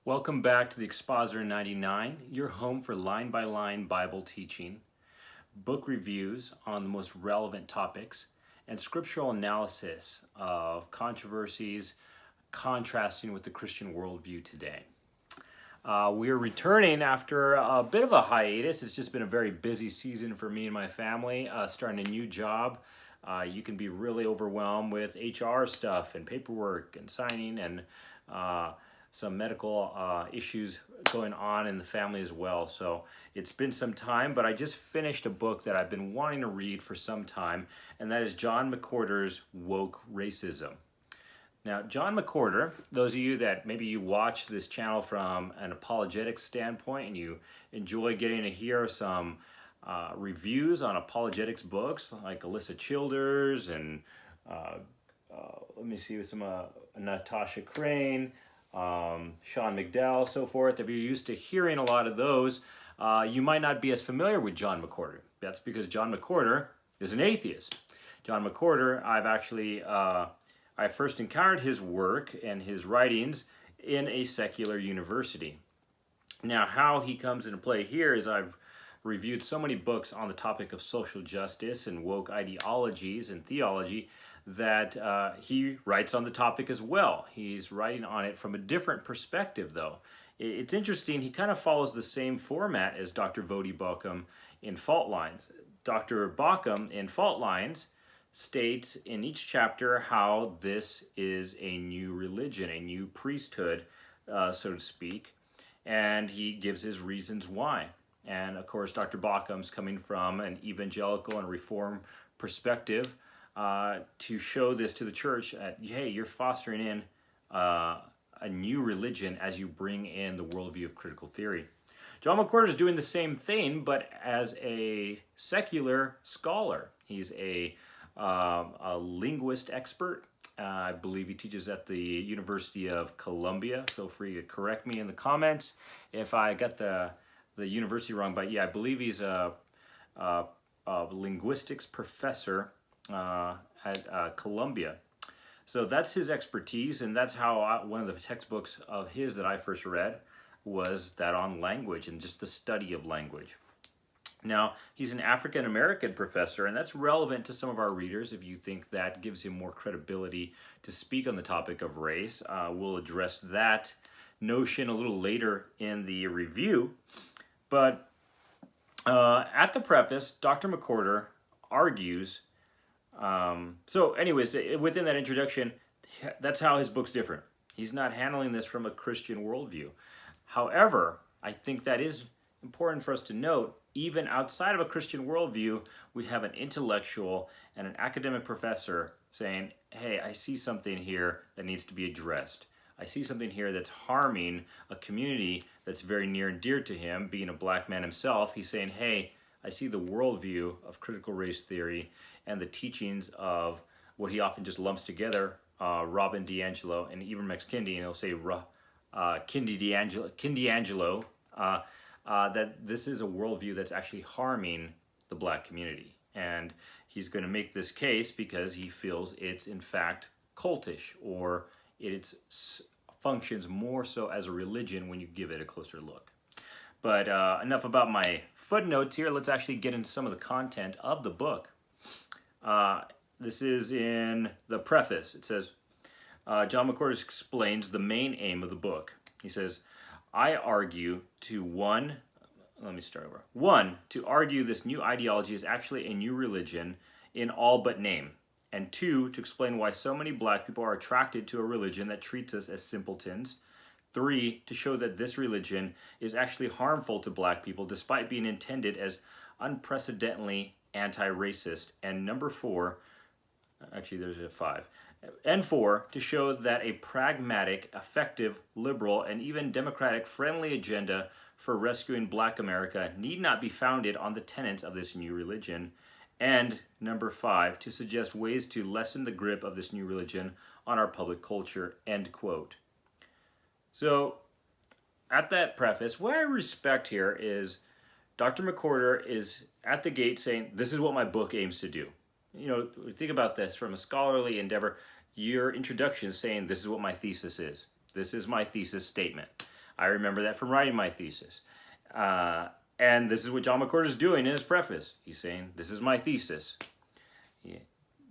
Welcome back to the Expositor 99, your home for line-by-line Bible teaching, book reviews on the most relevant topics, and scriptural analysis of controversies contrasting with the Christian worldview today. We're returning after a bit of a hiatus. It's just been a very busy season for me and my family, starting a new job. You can be really overwhelmed with HR stuff and paperwork and signing and some medical issues going on in the family as well. So it's been some time, but I just finished a book that I've been wanting to read for some time, and that is John Mcwhorters' Woke Racism. Now, John Mcwhorter, those of you that maybe you watch this channel from an apologetics standpoint and you enjoy getting to hear some reviews on apologetics books like Alyssa Childers and let me see, some Natasha Crane, Sean McDowell, so forth. If you're used to hearing a lot of those, you might not be as familiar with John Mcwhorter. That's because John Mcwhorter is an atheist. John Mcwhorter, I first encountered his work and his writings in a secular university. Now, how he comes into play here is I've reviewed so many books on the topic of social justice and woke ideologies and theology that he writes on the topic as well. He's writing on it from a different perspective, though. It's interesting, he kind of follows the same format as Dr. Vodi Bakum in Fault Lines. Dr. Bakum in Fault Lines states in each chapter how this is a new religion, a new priesthood, so to speak, and he gives his reasons why. And of course, Dr. Bakum's coming from an evangelical and reform perspective to show this to the church at, hey, you're fostering in a new religion as you bring in the worldview of critical theory. John Mcwhorter is doing the same thing, but as a secular scholar. He's a linguist expert. I believe he teaches at the University of Columbia. Feel free to correct me in the comments if I got the university wrong, but yeah, I believe he's a linguistics professor at Columbia. So that's his expertise, and that's how one of the textbooks of his that I first read was that on language and just the study of language. Now, he's an African-American professor, and that's relevant to some of our readers if you think that gives him more credibility to speak on the topic of race. We'll address that notion a little later in the review. But at the preface, Dr. Mcwhorter argues, so anyways, within that introduction, that's how his book's different. He's not handling this from a Christian worldview. However, I think that is important for us to note, even outside of a Christian worldview, we have an intellectual and an academic professor saying, hey, I see something here that needs to be addressed. I see something here that's harming a community that's very near and dear to him, being a black man himself. He's saying, hey, I see the worldview of critical race theory and the teachings of what he often just lumps together, Robin DiAngelo and Ibram X. Kendi, and he'll say Kendi Angelo, that this is a worldview that's actually harming the black community. And he's going to make this case because he feels it's in fact cultish, or it functions more so as a religion when you give it a closer look. But enough about my footnotes here. Let's actually get into some of the content of the book. This is in the preface. It says, John Mcwhorter explains the main aim of the book. He says, I argue One, to argue this new ideology is actually a new religion in all but name. And two, to explain why so many black people are attracted to a religion that treats us as simpletons. Three, to show that this religion is actually harmful to black people despite being intended as unprecedentedly anti-racist. And number four, actually there's a five. And four, to show that a pragmatic, effective, liberal, and even democratic-friendly agenda for rescuing black America need not be founded on the tenets of this new religion. And number five, to suggest ways to lessen the grip of this new religion on our public culture, end quote. So, at that preface, what I respect here is Dr. Mcwhorter is at the gate saying, this is what my book aims to do. You know, think about this from a scholarly endeavor. Your introduction is saying, this is what my thesis is. This is my thesis statement. I remember that from writing my thesis. And this is what John Mcwhorters is doing in his preface. He's saying, this is my thesis. Yeah.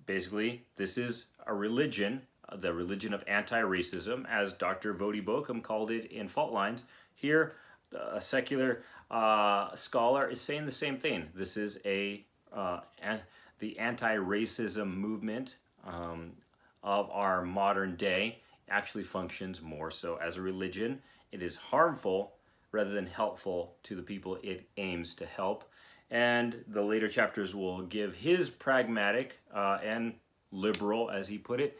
Basically, this is a religion, the religion of anti-racism, as Dr. Vodi Bokum called it in Fault Lines. Here, a secular scholar is saying the same thing. This is the anti-racism movement of our modern day. Actually functions more so as a religion. It is harmful rather than helpful to the people it aims to help. And the later chapters will give his pragmatic and liberal, as he put it,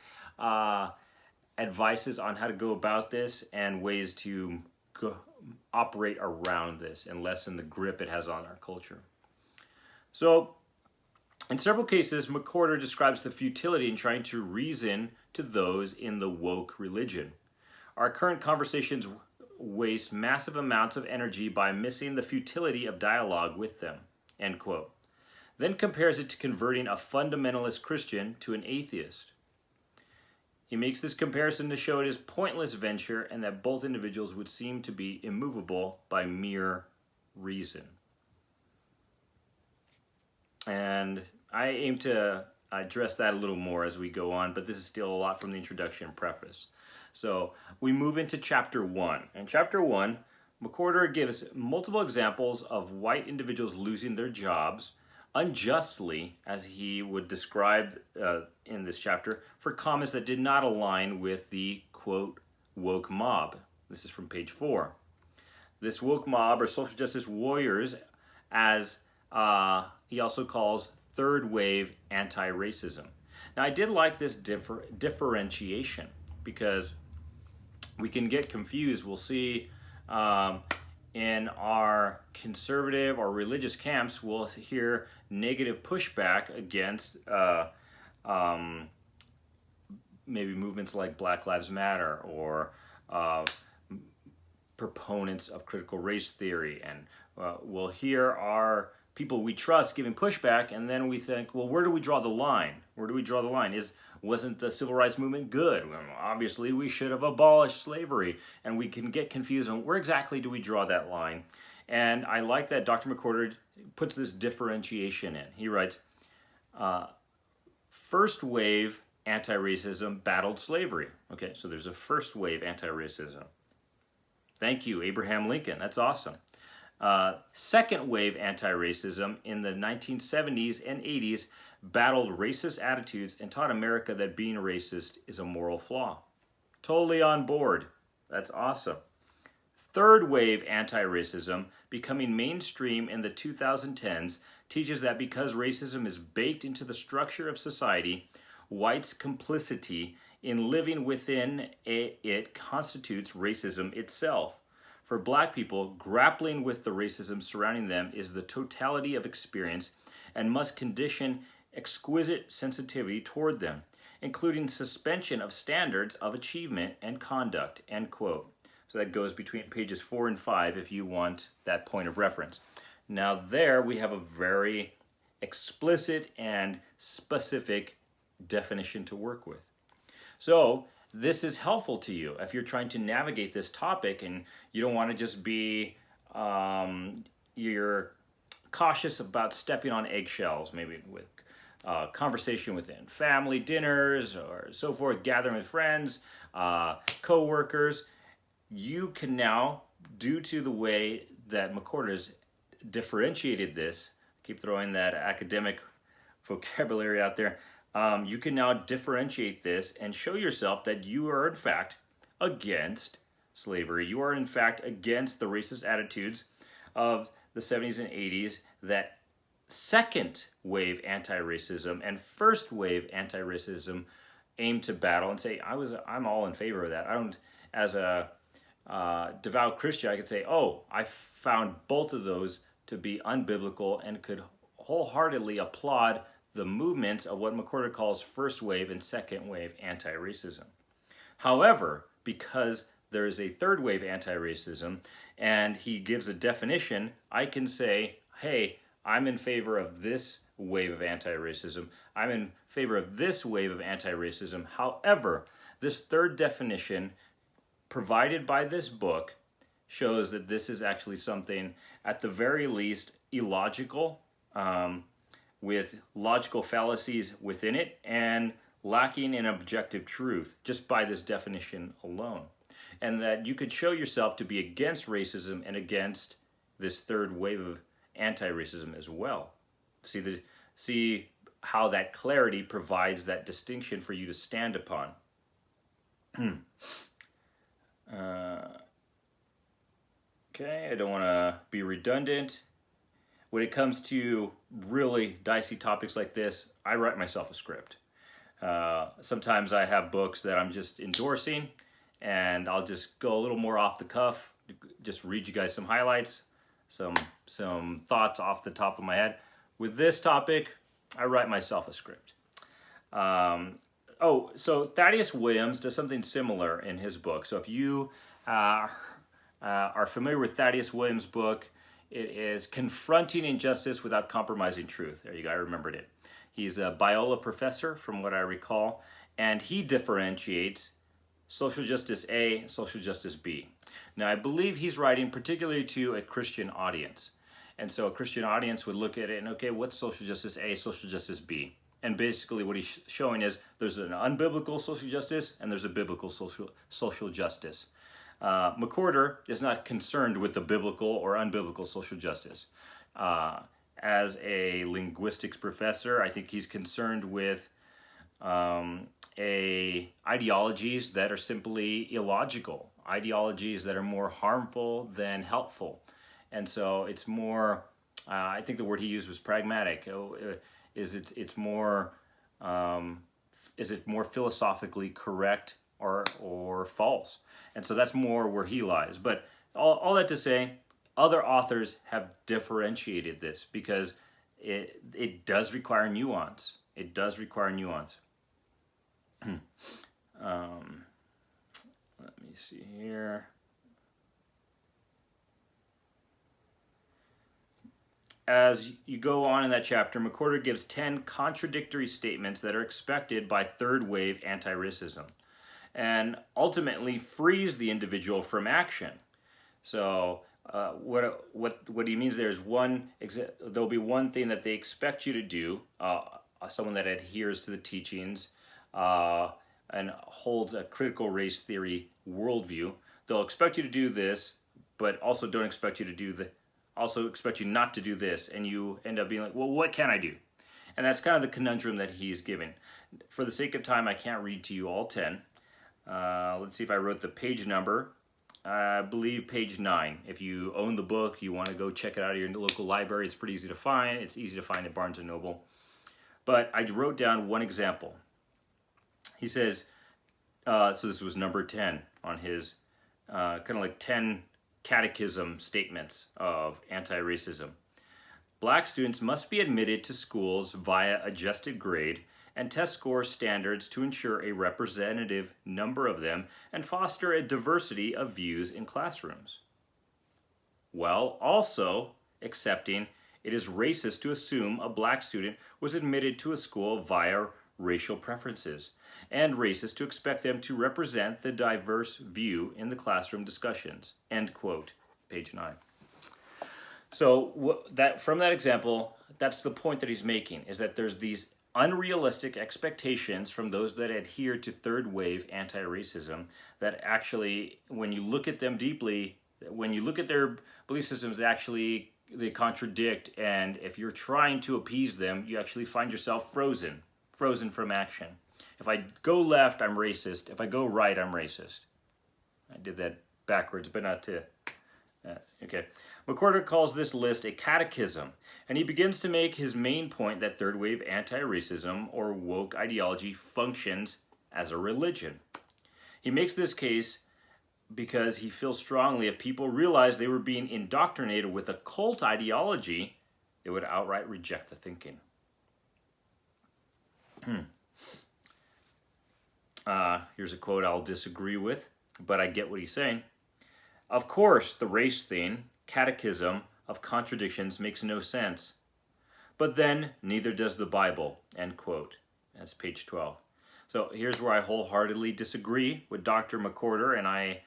advices on how to go about this and ways to operate around this and lessen the grip it has on our culture. So, in several cases, Mcwhorter describes the futility in trying to reason to those in the woke religion. Our current conversations waste massive amounts of energy by missing the futility of dialogue with them, end quote. Then compares it to converting a fundamentalist Christian to an atheist. He makes this comparison to show it is pointless venture and that both individuals would seem to be immovable by mere reason. And I aim to address that a little more as we go on, but this is still a lot from the introduction and preface. So we move into chapter 1. In chapter 1, Mcwhorter gives multiple examples of white individuals losing their jobs unjustly, as he would describe in this chapter, for comments that did not align with the, quote, woke mob. This is from page 4. This woke mob are social justice warriors, as he also calls third wave anti-racism. Now, I did like this differentiation because we can get confused. We'll see in our conservative or religious camps, we'll hear negative pushback against maybe movements like Black Lives Matter or proponents of critical race theory. And we'll hear our people we trust giving pushback, and then we think, well, where do we draw the line? Where do we draw the line? Wasn't the civil rights movement good? Well, obviously, we should have abolished slavery, and we can get confused on where exactly do we draw that line. And I like that Dr. Mcwhorter puts this differentiation in. He writes, first wave anti-racism battled slavery. Okay, so there's a first wave anti-racism. Thank you, Abraham Lincoln. That's awesome. Second wave anti-racism in the 1970s and 80s battled racist attitudes and taught America that being racist is a moral flaw. Totally on board. That's awesome. Third wave anti-racism, becoming mainstream in the 2010s, teaches that because racism is baked into the structure of society, whites' complicity in living within it constitutes racism itself. For Black people, grappling with the racism surrounding them is the totality of experience and must condition exquisite sensitivity toward them, including suspension of standards of achievement and conduct, end quote. So that goes between pages 4 and 5 if you want that point of reference. Now there we have a very explicit and specific definition to work with. So this is helpful to you if you're trying to navigate this topic and you don't want to just be, you're cautious about stepping on eggshells, maybe with conversation within family dinners or so forth, gathering with friends, co-workers. You can now, due to the way that Mcwhorters differentiated this, keep throwing that academic vocabulary out there, you can now differentiate this and show yourself that you are in fact against slavery. You are in fact against the racist attitudes of the 70s and 80s that second wave anti-racism and first wave anti-racism aim to battle, and say, I'm all in favor of that. I don't, as a devout Christian, I could say, I found both of those to be unbiblical and could wholeheartedly applaud the movements of what Mcwhorter calls first wave and second wave anti-racism. However, because there is a third wave anti-racism and he gives a definition, I can say, hey, I'm in favor of this wave of anti-racism. I'm in favor of this wave of anti-racism. However, this third definition provided by this book shows that this is actually something, at the very least, illogical, with logical fallacies within it, and lacking in objective truth just by this definition alone. And that you could show yourself to be against racism and against this third wave of anti-racism as well. See how that clarity provides that distinction for you to stand upon. Okay, I don't want to be redundant. When it comes to really dicey topics like this, I write myself a script. Sometimes I have books that I'm just endorsing, and I'll just go a little more off the cuff, just read you guys some highlights, some thoughts off the top of my head. With this topic, I write myself a script. So Thaddeus Williams does something similar in his book. So if you are familiar with Thaddeus Williams' book, it is Confronting Injustice Without Compromising Truth. There you go, I remembered it. He's a Biola professor, from what I recall, and he differentiates social justice A, social justice B. Now, I believe he's writing particularly to a Christian audience. And so a Christian audience would look at it and, okay, what's social justice A, social justice B? And basically what he's showing is there's an unbiblical social justice and there's a biblical social justice. McWhorter is not concerned with the biblical or unbiblical social justice. As a linguistics professor, I think he's concerned with ideologies that are simply illogical, ideologies that are more harmful than helpful. And so it's more, I think the word he used was pragmatic. Is it more philosophically correct or false? And so that's more where he lies. But all that to say, other authors have differentiated this because it does require nuance. It does require nuance. Let me see here. As you go on in that chapter, McWhorter gives 10 contradictory statements that are expected by third wave anti-racism and ultimately frees the individual from action. So what he means there is there'll be one thing that they expect you to do, someone that adheres to the teachings and holds a critical race theory worldview. They'll expect you to do this, but also don't expect you to do also expect you not to do this, and you end up being like, well, what can I do? And that's kind of the conundrum that he's given. For the sake of time, I can't read to you all 10. Let's see if I wrote the page number. I believe page 9. If you own the book, you want to go check it out at your local library, it's pretty easy to find. It's easy to find at Barnes & Noble. But I wrote down one example. He says, so this was number 10 on his kind of like 10 catechism statements of anti-racism. Black students must be admitted to schools via adjusted grade and test score standards to ensure a representative number of them and foster a diversity of views in classrooms. While also accepting it is racist to assume a black student was admitted to a school via racial preferences, and racist to expect them to represent the diverse view in the classroom discussions. End quote. Page 9. So from that example, that's the point that he's making, is that there's these unrealistic expectations from those that adhere to third wave anti-racism that actually, when you look at them deeply, when you look at their belief systems, actually they contradict, and if you're trying to appease them, you actually find yourself frozen from action. If I go left, I'm racist. If I go right, I'm racist. I did that backwards, but not to... okay. McWhorter calls this list a catechism, and he begins to make his main point that third wave anti-racism or woke ideology functions as a religion. He makes this case because he feels strongly if people realized they were being indoctrinated with a cult ideology, they would outright reject the thinking. Here's a quote I'll disagree with, but I get what he's saying. Of course, the race thing, catechism of contradictions, makes no sense. But then, neither does the Bible, end quote. That's page 12. So here's where I wholeheartedly disagree with Dr. McWhorter, and I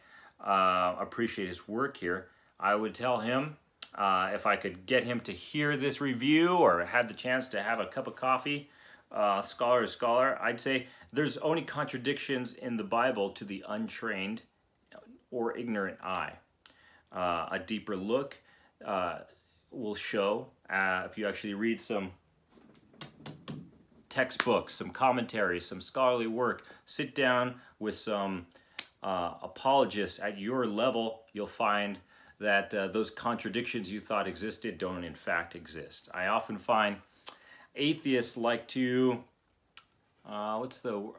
appreciate his work here, I would tell him if I could get him to hear this review or had the chance to have a cup of coffee, scholar to scholar, I'd say there's only contradictions in the Bible to the untrained or ignorant eye. A deeper look will show, if you actually read some textbooks, some commentaries, some scholarly work, sit down with some apologists at your level, you'll find that those contradictions you thought existed don't in fact exist. I often find atheists like to, what's the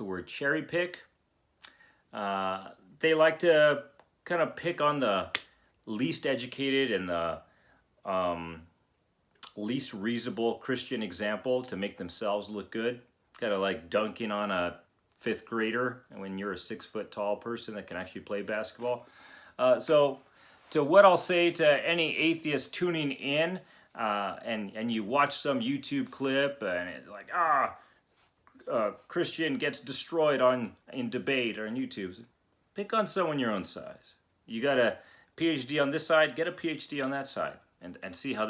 word, cherry pick. They like to kind of pick on the least educated and the least reasonable Christian example to make themselves look good. Kind of like dunking on a fifth grader when you're a 6 foot tall person that can actually play basketball. So what I'll say to any atheist tuning in, and you watch some YouTube clip and it's like, Christian gets destroyed in debate or on YouTube. Pick on someone your own size. You got a PhD on this side, get a PhD on that side, and see how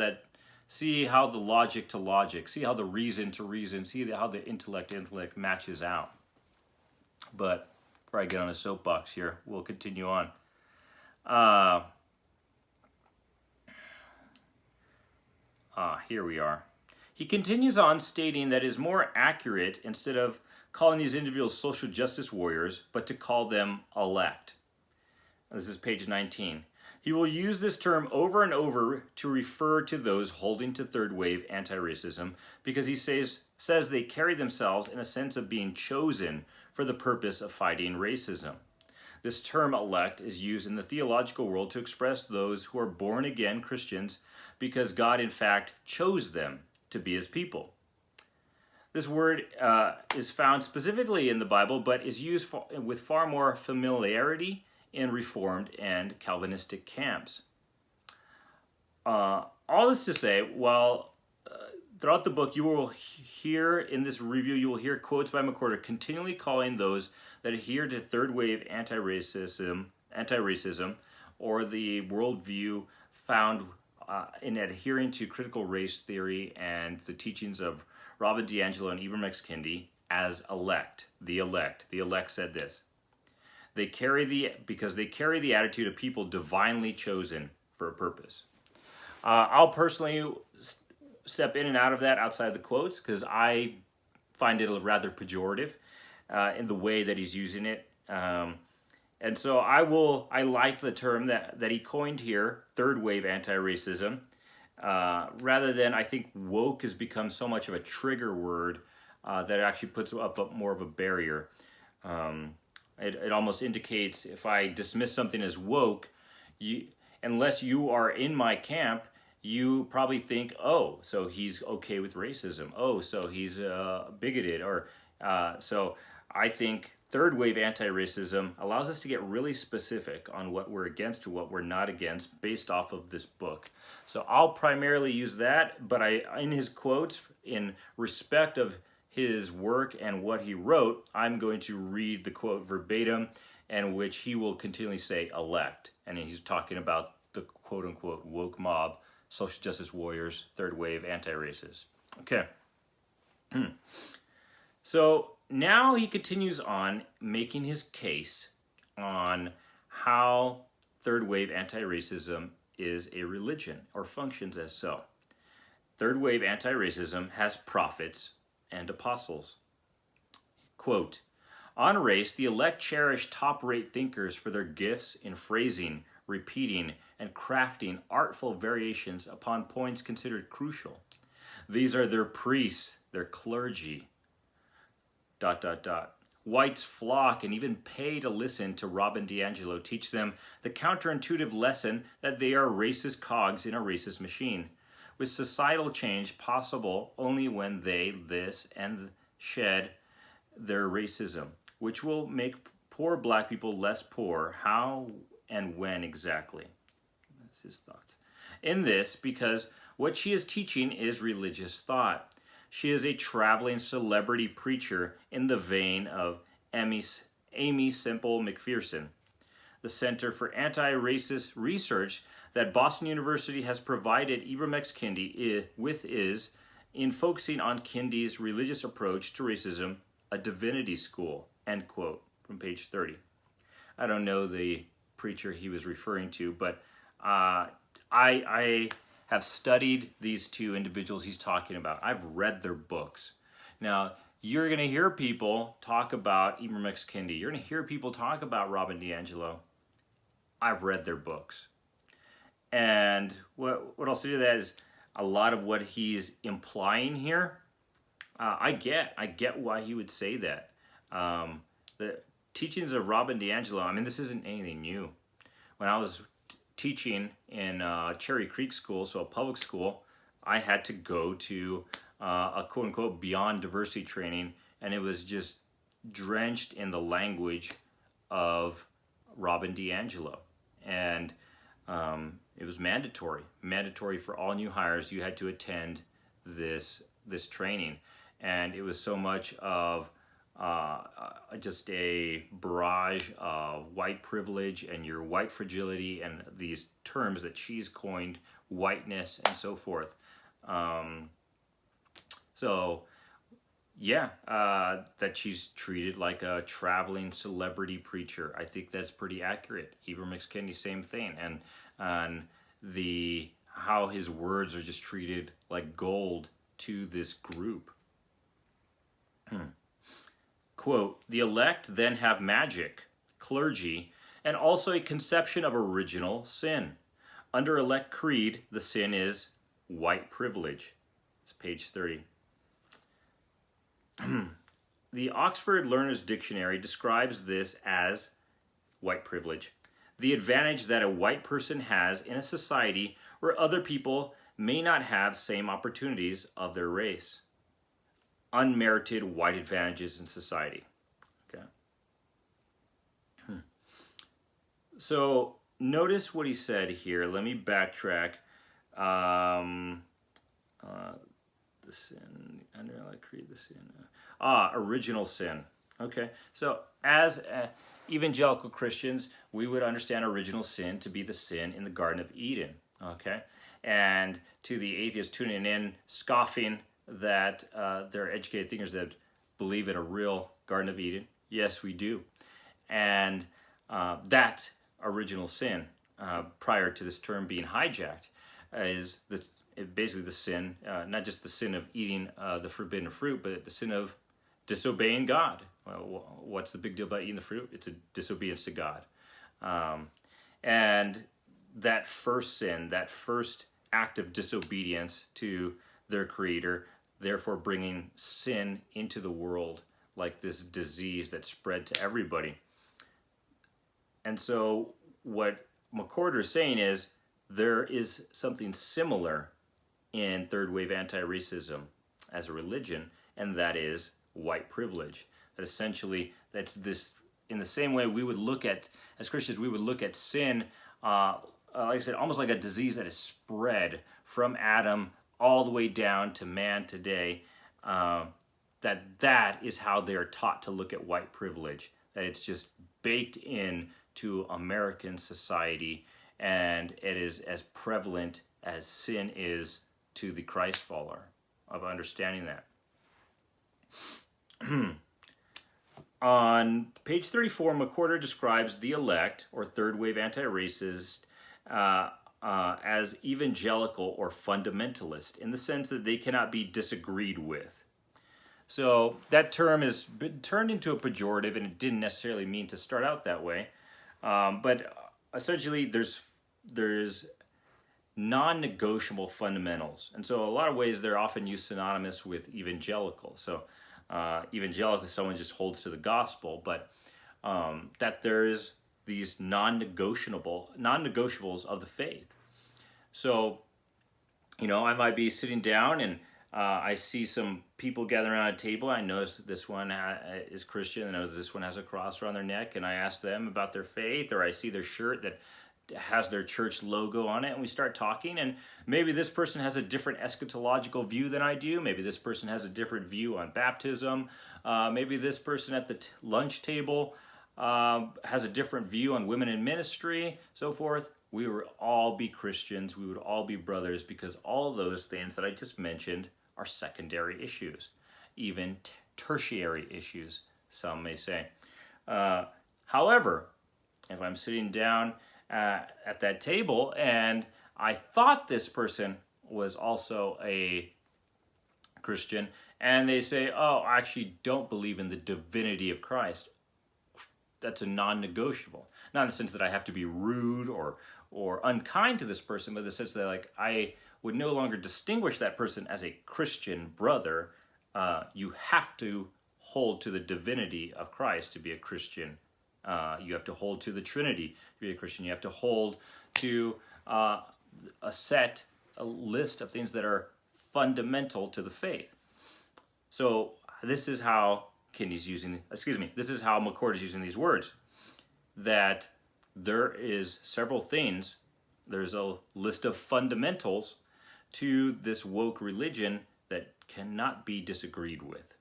the logic to logic, see how the reason to reason, see how the intellect matches out. But before I get on a soapbox here, we'll continue on. Here we are. He continues on stating that it is more accurate, instead of calling these individuals social justice warriors, but to call them elect. This is page 19. He will use this term over and over to refer to those holding to third wave anti-racism because he says they carry themselves in a sense of being chosen for the purpose of fighting racism. This term elect is used in the theological world to express those who are born again Christians because God in fact chose them to be his people. This word is found specifically in the Bible, but is used with far more familiarity in Reformed and Calvinistic camps. All this to say, throughout the book, you will hear, in this review, you will hear quotes by McWhorter continually calling those that adhere to third wave anti-racism, or the worldview found in adhering to critical race theory and the teachings of Robin DiAngelo and Ibram X. Kendi as elect. The elect. The elect said this. Because they carry the attitude of people divinely chosen for a purpose. I'll personally step in and out of that outside of the quotes because I find it rather pejorative in the way that he's using it. And so I like the term that he coined here, third wave anti-racism, rather than, I think woke has become so much of a trigger word that it actually puts up more of a barrier. It almost indicates if I dismiss something as woke, unless you are in my camp, you probably think, oh, so he's okay with racism. Oh, so he's bigoted. So I think third wave anti-racism allows us to get really specific on what we're against or what we're not against based off of this book. So I'll primarily use that, but in his quotes, in respect of his work and what he wrote, I'm going to read the quote verbatim, in which he will continually say elect. And he's talking about the quote-unquote woke mob, social justice warriors, third wave anti-racists. Okay. So now he continues on making his case on how third wave anti-racism is a religion or functions as so. Third wave anti-racism has prophets and apostles. Quote, on race, the elect cherish top-rate thinkers for their gifts in phrasing, repeating, and crafting artful variations upon points considered crucial. These are their priests, their clergy, ... Whites flock and even pay to listen to Robin DiAngelo teach them the counterintuitive lesson that they are racist cogs in a racist machine, with societal change possible only when they shed their racism, which will make poor black people less poor. How and when exactly? That's his thoughts. In this, because what she is teaching is religious thought. She is a traveling celebrity preacher in the vein of Amy Semple McPherson. the Center for Anti-Racist Research that Boston University has provided Ibram X. Kendi with is, in focusing on Kendi's religious approach to racism, a divinity school, end quote, from page 30. I don't know the preacher he was referring to, but I have studied these two individuals he's talking about. I've read their books. Now, you're going to hear people talk about Ibram X. Kendi. You're going to hear people talk about Robin DiAngelo. I've read their books. And what I'll say to that is a lot of what he's implying here, I get why he would say that. The teachings of Robin DiAngelo, I mean, this isn't anything new. When I was teaching in Cherry Creek School, so a public school, I had to go to a quote-unquote beyond diversity training, and it was just drenched in the language of Robin DiAngelo. And it was mandatory for all new hires. You had to attend this training, and it was so much of just a barrage of white privilege and your white fragility and these terms that she's coined, whiteness and so forth. That she's treated like a traveling celebrity preacher. I think that's pretty accurate. Ibram X. Kendi, same thing. And how his words are just treated like gold to this group. Quote, the elect then have magic, clergy, and also a conception of original sin. Under elect creed, the sin is white privilege. It's page 30. The Oxford Learner's Dictionary describes this as white privilege, the advantage that a white person has in a society where other people may not have same opportunities of their race. Unmerited white advantages in society. Okay. So notice what he said here. Let me backtrack. The sin, under creed the sin. Original sin. Okay. So as evangelical Christians, we would understand original sin to be the sin in the Garden of Eden. Okay. And to the atheists tuning in, scoffing that they're educated thinkers that believe in a real Garden of Eden. Yes, we do. And that original sin, prior to this term being hijacked, is basically the sin, not just the sin of eating the forbidden fruit, but the sin of disobeying God. Well, what's the big deal about eating the fruit? It's a disobedience to God. And that first sin, that first act of disobedience to their Creator, therefore bringing sin into the world like this disease that spread to everybody. And so what Mcwhorters is saying is there is something similar in third wave anti-racism as a religion, and that is white privilege. That essentially, that's this, in the same way we would look at, as Christians, we would look at sin, like I said, almost like a disease that is spread from Adam all the way down to man today, that is how they are taught to look at white privilege, that it's just baked in to American society, and it is as prevalent as sin is to the Christ follower, of understanding that. On page 34, Mcwhorters describes the elect, or third wave anti-racist, as evangelical or fundamentalist, in the sense that they cannot be disagreed with. So that term has been turned into a pejorative, and it didn't necessarily mean to start out that way. But essentially, there's non-negotiable fundamentals. And so a lot of ways they're often used synonymous with evangelical. So evangelical, someone just holds to the gospel, but that there's these non-negotiables of the faith. So, I might be sitting down and I see some people gathering around a table. I notice this one is Christian. I notice this one has a cross around their neck, and I ask them about their faith, or I see their shirt that has their church logo on it, and we start talking, and maybe this person has a different eschatological view than I do. Maybe this person has a different view on baptism. Maybe this person at the lunch table has a different view on women in ministry, so forth, we would all be Christians. We would all be brothers, because all of those things that I just mentioned are secondary issues, even tertiary issues, some may say. However, if I'm sitting down at that table and I thought this person was also a Christian, and they say, oh, I actually don't believe in the divinity of Christ, that's a non-negotiable. Not in the sense that I have to be rude or unkind to this person, but in the sense that, like, I would no longer distinguish that person as a Christian brother. You have to hold to the divinity of Christ to be a Christian. You have to hold to the Trinity to be a Christian. You have to hold to a list of things that are fundamental to the faith. So this is how this is how McWhorters is using these words, that there is several things, there's a list of fundamentals to this woke religion that cannot be disagreed with.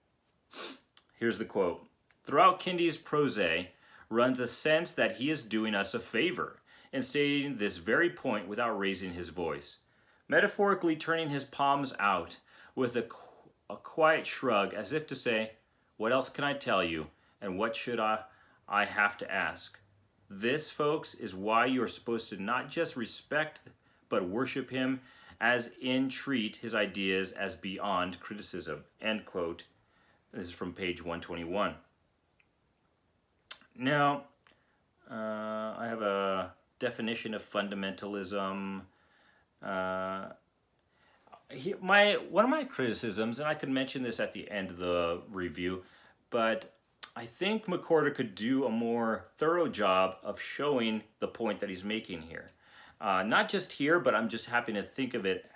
Here's the quote. Throughout Kindy's prose runs a sense that he is doing us a favor in stating this very point without raising his voice, metaphorically turning his palms out with a quiet shrug, as if to say, what else can I tell you, and what should I have to ask? This, folks, is why you are supposed to not just respect but worship him, as entreat his ideas as beyond criticism. End quote. This is from page 121. Now, I have a definition of fundamentalism. One of my criticisms, and I could mention this at the end of the review, but I think McWhorter could do a more thorough job of showing the point that he's making here. Not just here, but I'm just happening to think of it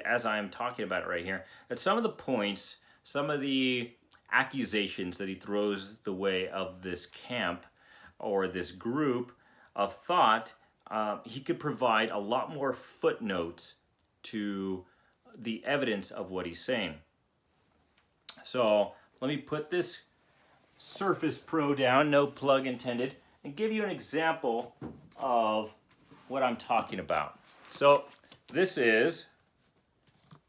as I'm talking about it right here, that some of the points, some of the accusations that he throws the way of this camp or this group of thought, he could provide a lot more footnotes to the evidence of what he's saying. So let me put this Surface Pro down, no plug intended, and give you an example of what I'm talking about. So this is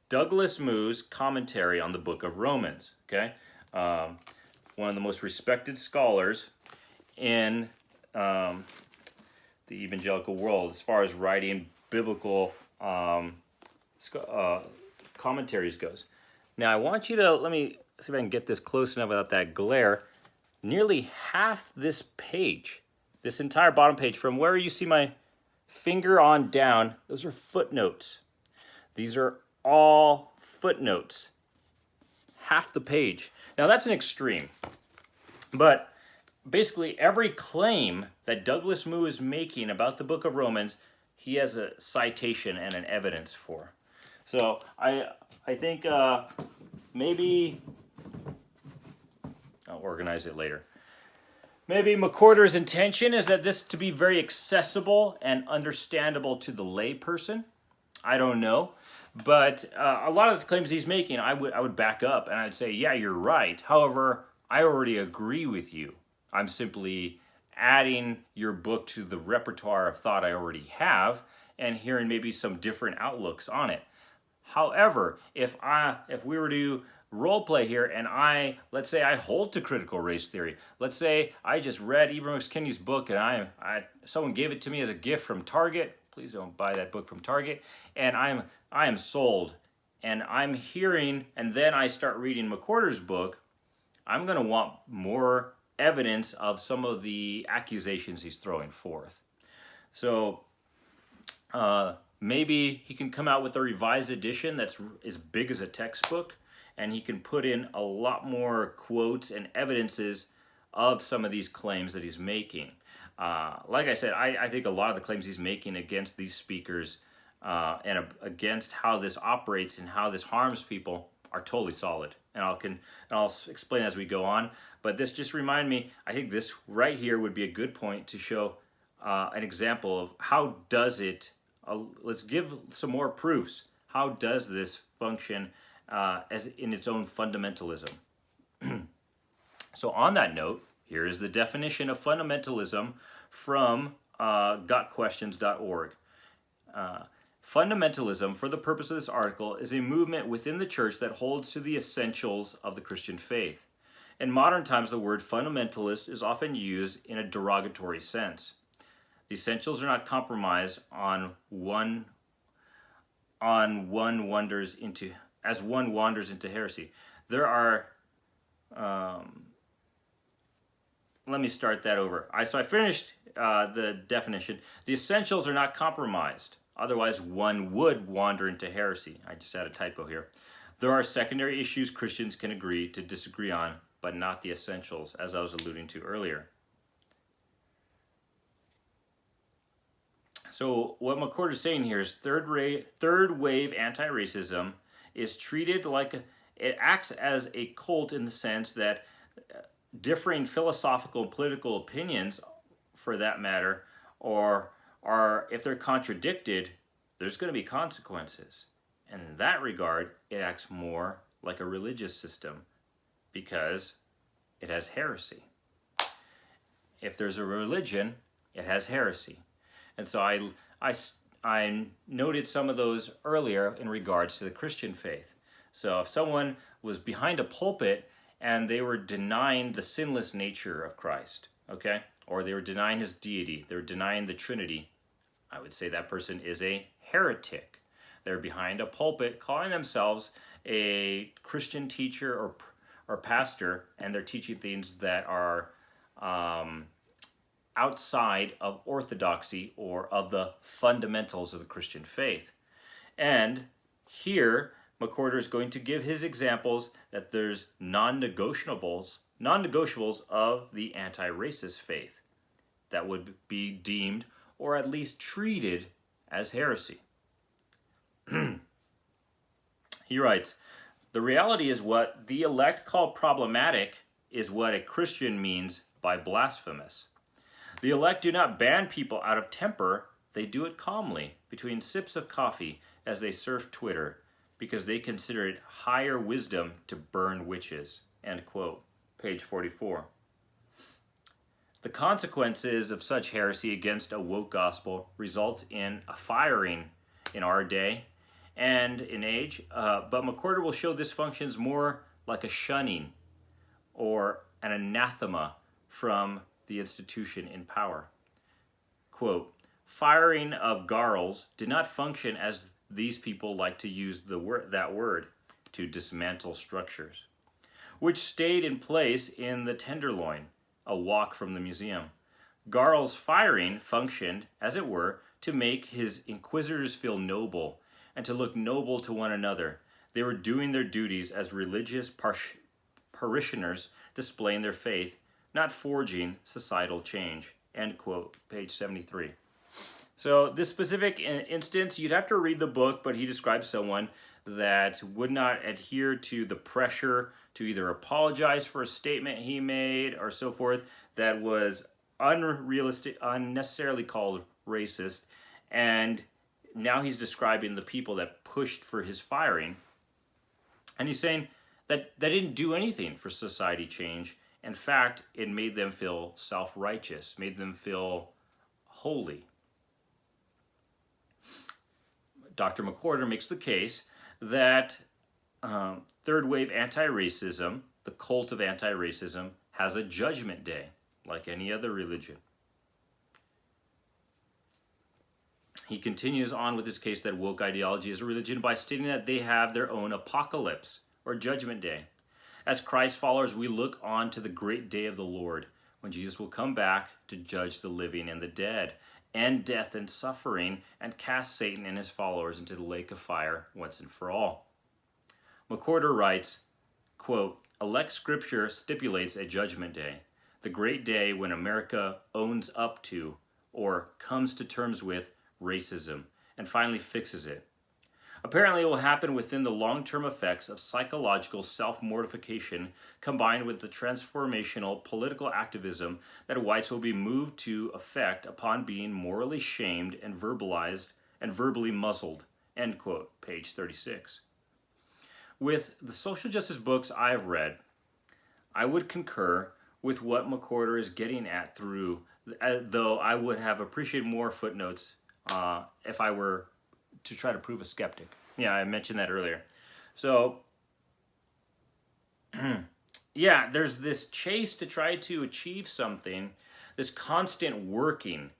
Douglas Moo's commentary on the book of Romans, okay? One of the most respected scholars in the evangelical world as far as writing biblical commentaries goes. Now I want you to, let me see if I can get this close enough without that glare. Nearly half this page, this entire bottom page, from where you see my finger on down, those are footnotes. These are all footnotes. Half the page. Now that's an extreme, but basically every claim that Douglas Moo is making about the book of Romans, he has a citation and an evidence for. So I think maybe I'll organize it later. Maybe McWhorter's intention is that this to be very accessible and understandable to the lay person. I don't know. But a lot of the claims he's making, I would back up and I'd say, yeah, you're right. However, I already agree with you. I'm simply adding your book to the repertoire of thought I already have and hearing maybe some different outlooks on it. However, if we were to role play here and let's say I hold to critical race theory. Let's say I just read Ibram X. Kendi's book and someone gave it to me as a gift from Target. Please don't buy that book from Target. And I am sold. And I'm hearing, and then I start reading McWhorter's book. I'm going to want more evidence of some of the accusations he's throwing forth. So maybe he can come out with a revised edition that's as big as a textbook, and he can put in a lot more quotes and evidences of some of these claims that he's making. Like I said, I think a lot of the claims he's making against these speakers and against how this operates and how this harms people are totally solid. And I'll explain as we go on. But this just reminded me, I think this right here would be a good point to show an example of how does it, let's give some more proofs. How does this function as in its own fundamentalism? So on that note, Here is the definition of fundamentalism from gotquestions.org. Fundamentalism, for the purpose of this article, is a movement within the church that holds to the essentials of the Christian faith. In modern times, the word fundamentalist is often used in a derogatory sense. The essentials are not compromised as one wanders into heresy. There are let me start that over. So I finished the definition. The essentials are not compromised. Otherwise, one would wander into heresy. I just had a typo here. There are secondary issues Christians can agree to disagree on, but not the essentials, as I was alluding to earlier. So what Mcwhorters is saying here is third wave anti-racism is treated like it acts as a cult in the sense that differing philosophical and political opinions, for that matter, or if they're contradicted, there's going to be consequences. And in that regard, it acts more like a religious system because it has heresy. If there's a religion, it has heresy. And so I noted some of those earlier in regards to the Christian faith. So if someone was behind a pulpit and they were denying the sinless nature of Christ, okay, or they were denying his deity, they were denying the Trinity, I would say that person is a heretic. They're behind a pulpit calling themselves a Christian teacher or pastor, and they're teaching things that are outside of orthodoxy or of the fundamentals of the Christian faith. And here, Mcwhorters is going to give his examples that there's non-negotiables of the anti-racist faith that would be deemed or at least treated as heresy. He writes, the reality is what the elect call problematic is what a Christian means by blasphemous. The elect do not ban people out of temper, they do it calmly, between sips of coffee as they surf Twitter, because they consider it higher wisdom to burn witches. End quote. Page 44. The consequences of such heresy against a woke gospel result in a firing in our day and in age, but Mcwhorters will show this functions more like a shunning or an anathema from the institution in power. Quote, firing of garls did not function as these people like to use that word, to dismantle structures, which stayed in place in the Tenderloin, a walk from the museum. Garl's firing functioned, as it were, to make his inquisitors feel noble and to look noble to one another. They were doing their duties as religious parishioners displaying their faith, not forging societal change. End quote, page 73. So this specific instance, you'd have to read the book, but he describes someone that would not adhere to the pressure to either apologize for a statement he made or so forth that was unrealistic, unnecessarily called racist. And now he's describing the people that pushed for his firing. And he's saying that they didn't do anything for society change. In fact, it made them feel self-righteous, made them feel holy. Dr. Mcwhorters makes the case that third wave anti-racism, the cult of anti-racism, has a judgment day, like any other religion. He continues on with his case that woke ideology is a religion by stating that they have their own apocalypse, or judgment day. As Christ followers, we look on to the great day of the Lord, when Jesus will come back to judge the living and the dead, end death and suffering, and cast Satan and his followers into the lake of fire once and for all. Mcwhorters writes, quote, elect scripture stipulates a judgment day, the great day when America owns up to or comes to terms with racism and finally fixes it. Apparently, it will happen within the long-term effects of psychological self-mortification combined with the transformational political activism that whites will be moved to effect upon being morally shamed and verbalized and verbally muzzled. End quote, page 36. With the social justice books I have read, I would concur with what McWhorter is getting at through, though I would have appreciated more footnotes if I were to try to prove a skeptic. Yeah, I mentioned that earlier. So, yeah, there's this chase to try to achieve something, this constant working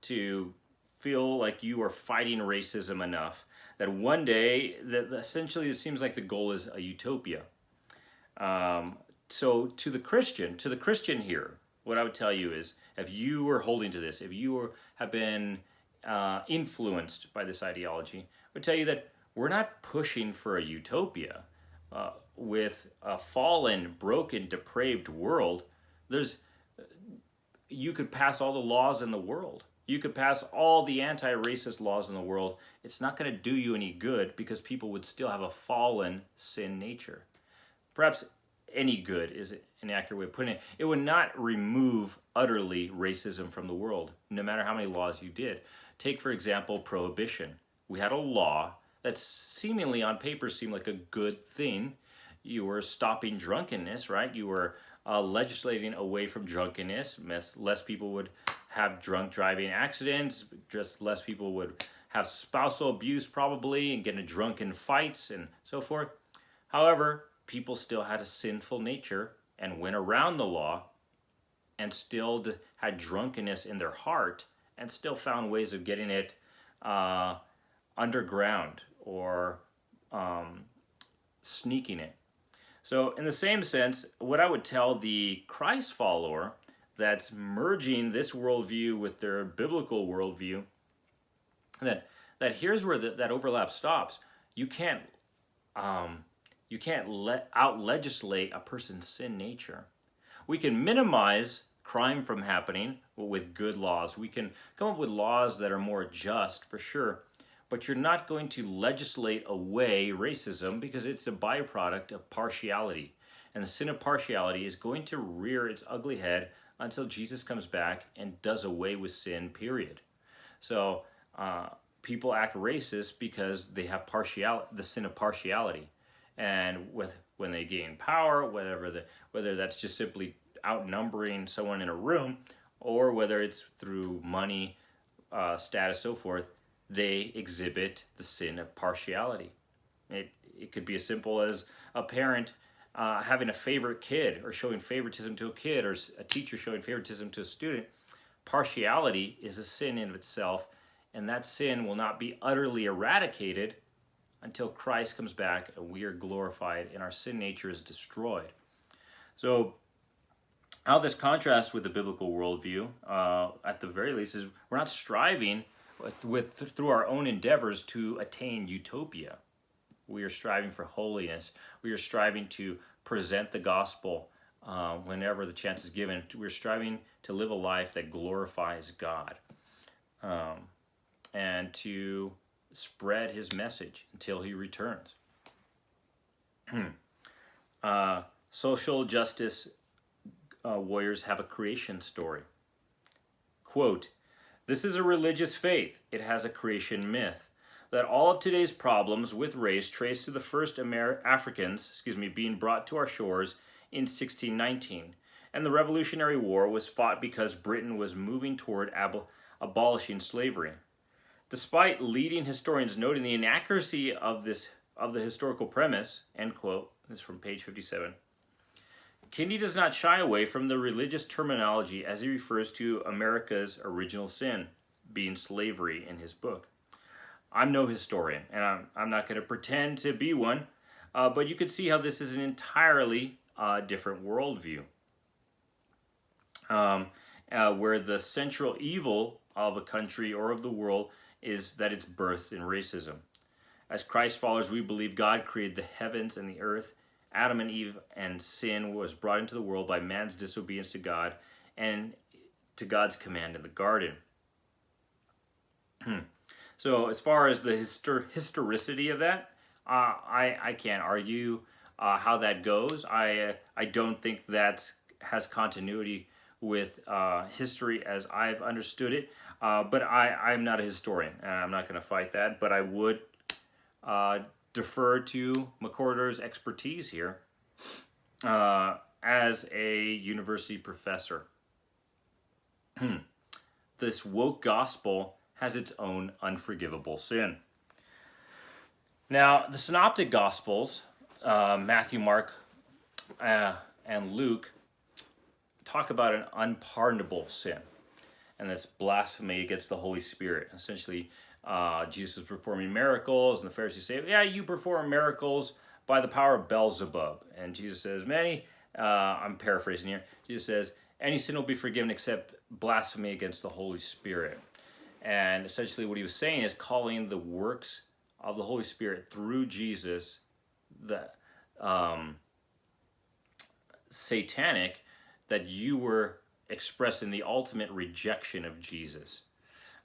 to feel like you are fighting racism enough that one day, that essentially it seems like the goal is a utopia. So to the Christian here, what I would tell you is, if you are holding to this, if you have been influenced by this ideology, I would tell you that we're not pushing for a utopia. With a fallen, broken, depraved world, you could pass all the laws in the world. You could pass all the anti-racist laws in the world. It's not going to do you any good because people would still have a fallen sin nature. Perhaps any good is an accurate way of putting it. It would not remove utterly racism from the world, no matter how many laws you did. Take, for example, prohibition. We had a law that seemingly on paper seemed like a good thing. You were stopping drunkenness, right? You were legislating away from drunkenness. Less people would have drunk driving accidents. Just less people would have spousal abuse probably and get in drunken fights and so forth. However, people still had a sinful nature and went around the law and still had drunkenness in their heart and still found ways of getting it underground or sneaking it. So in the same sense, what I would tell the Christ follower that's merging this worldview with their biblical worldview, that here's where that overlap stops. You can't out legislate a person's sin nature. We can minimize crime from happening with good laws. We can come up with laws that are more just, for sure. But you're not going to legislate away racism because it's a byproduct of partiality. And the sin of partiality is going to rear its ugly head until Jesus comes back and does away with sin, period. So people act racist because they have the sin of partiality. And when they gain power, whether that's just simply outnumbering someone in a room, or whether it's through money, status, so forth, they exhibit the sin of partiality. It could be as simple as a parent having a favorite kid, or showing favoritism to a kid, or a teacher showing favoritism to a student. Partiality is a sin in itself, and that sin will not be utterly eradicated until Christ comes back and we are glorified and our sin nature is destroyed. So how this contrasts with the biblical worldview, at the very least, is we're not striving through our own endeavors to attain utopia. We are striving for holiness. We are striving to present the gospel whenever the chance is given. We're striving to live a life that glorifies God and to spread his message until he returns. Social justice warriors have a creation story. Quote, "This is a religious faith. It has a creation myth. That all of today's problems with race trace to the first Africans being brought to our shores in 1619. And the Revolutionary War was fought because Britain was moving toward abolishing slavery. Despite leading historians noting the inaccuracy of the historical premise," end quote, this is from page 57, "Kinney does not shy away from the religious terminology as he refers to America's original sin, being slavery, in his book. I'm no historian, and I'm not going to pretend to be one, but you could see how this is an entirely different worldview, where the central evil of a country or of the world is that it's birthed in racism. As Christ followers, we believe God created the heavens and the earth. Adam and Eve and sin was brought into the world by man's disobedience to God and to God's command in the garden." So as far as the historicity of that, I can't argue how that goes. I don't think that has continuity with history as I've understood it. But I'm not a historian, and I'm not going to fight that. But I would defer to McWhorters' expertise here as a university professor. This woke gospel has its own unforgivable sin. Now, the synoptic gospels, Matthew, Mark, and Luke, talk about an unpardonable sin, and that's blasphemy against the Holy Spirit. Essentially, Jesus was performing miracles, and the Pharisees say, yeah, you perform miracles by the power of Beelzebub. And Jesus says, I'm paraphrasing here, Jesus says, any sin will be forgiven except blasphemy against the Holy Spirit. And essentially what he was saying is calling the works of the Holy Spirit through Jesus the satanic, that you were expressing the ultimate rejection of Jesus.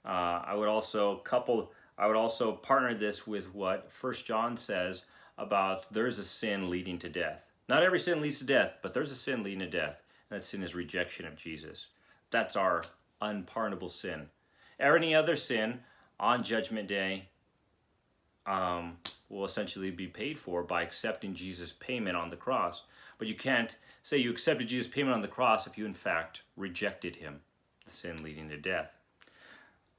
I would also partner this with what 1 John says about there's a sin leading to death. Not every sin leads to death, but there's a sin leading to death. And that sin is rejection of Jesus. That's our unpardonable sin. Any other sin on Judgment Day will essentially be paid for by accepting Jesus' payment on the cross. But you can't say you accepted Jesus' payment on the cross if you in fact rejected him, the sin leading to death.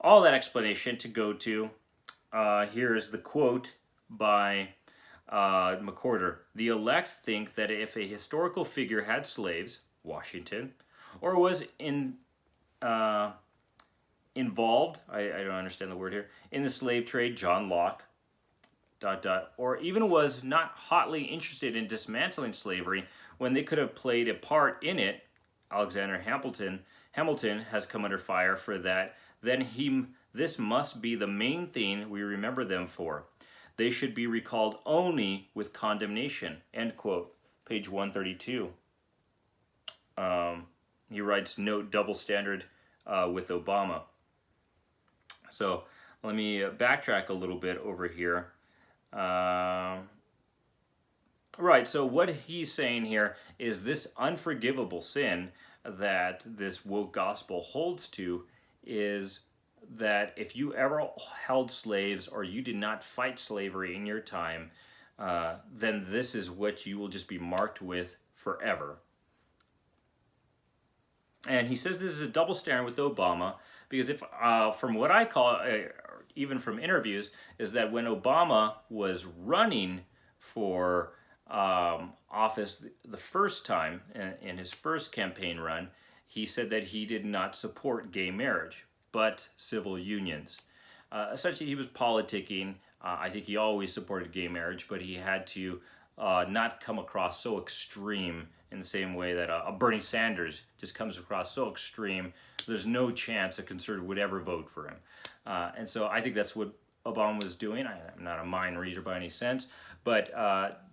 All that explanation to go to, here's the quote by Mcwhorters. The elect think that if a historical figure had slaves, Washington, or was involved, I don't understand the word here, in the slave trade, John Locke, or even was not hotly interested in dismantling slavery when they could have played a part in it, Alexander Hamilton has come under fire for that, then this must be the main thing we remember them for. They should be recalled only with condemnation, end quote, page 132. He writes, note double standard with Obama. So let me backtrack a little bit over here. Right, so what he's saying here is this unforgivable sin that this woke gospel holds to is that if you ever held slaves or you did not fight slavery in your time, then this is what you will just be marked with forever. And he says this is a double standard with Obama because if from what I call, even from interviews, is that when Obama was running for office the first time in his first campaign run, he said that he did not support gay marriage, but civil unions. Essentially, he was politicking. I think he always supported gay marriage, but he had to not come across so extreme in the same way that Bernie Sanders just comes across so extreme. There's no chance a conservative would ever vote for him. And so I think that's what Obama was doing. I'm not a mind reader by any sense, but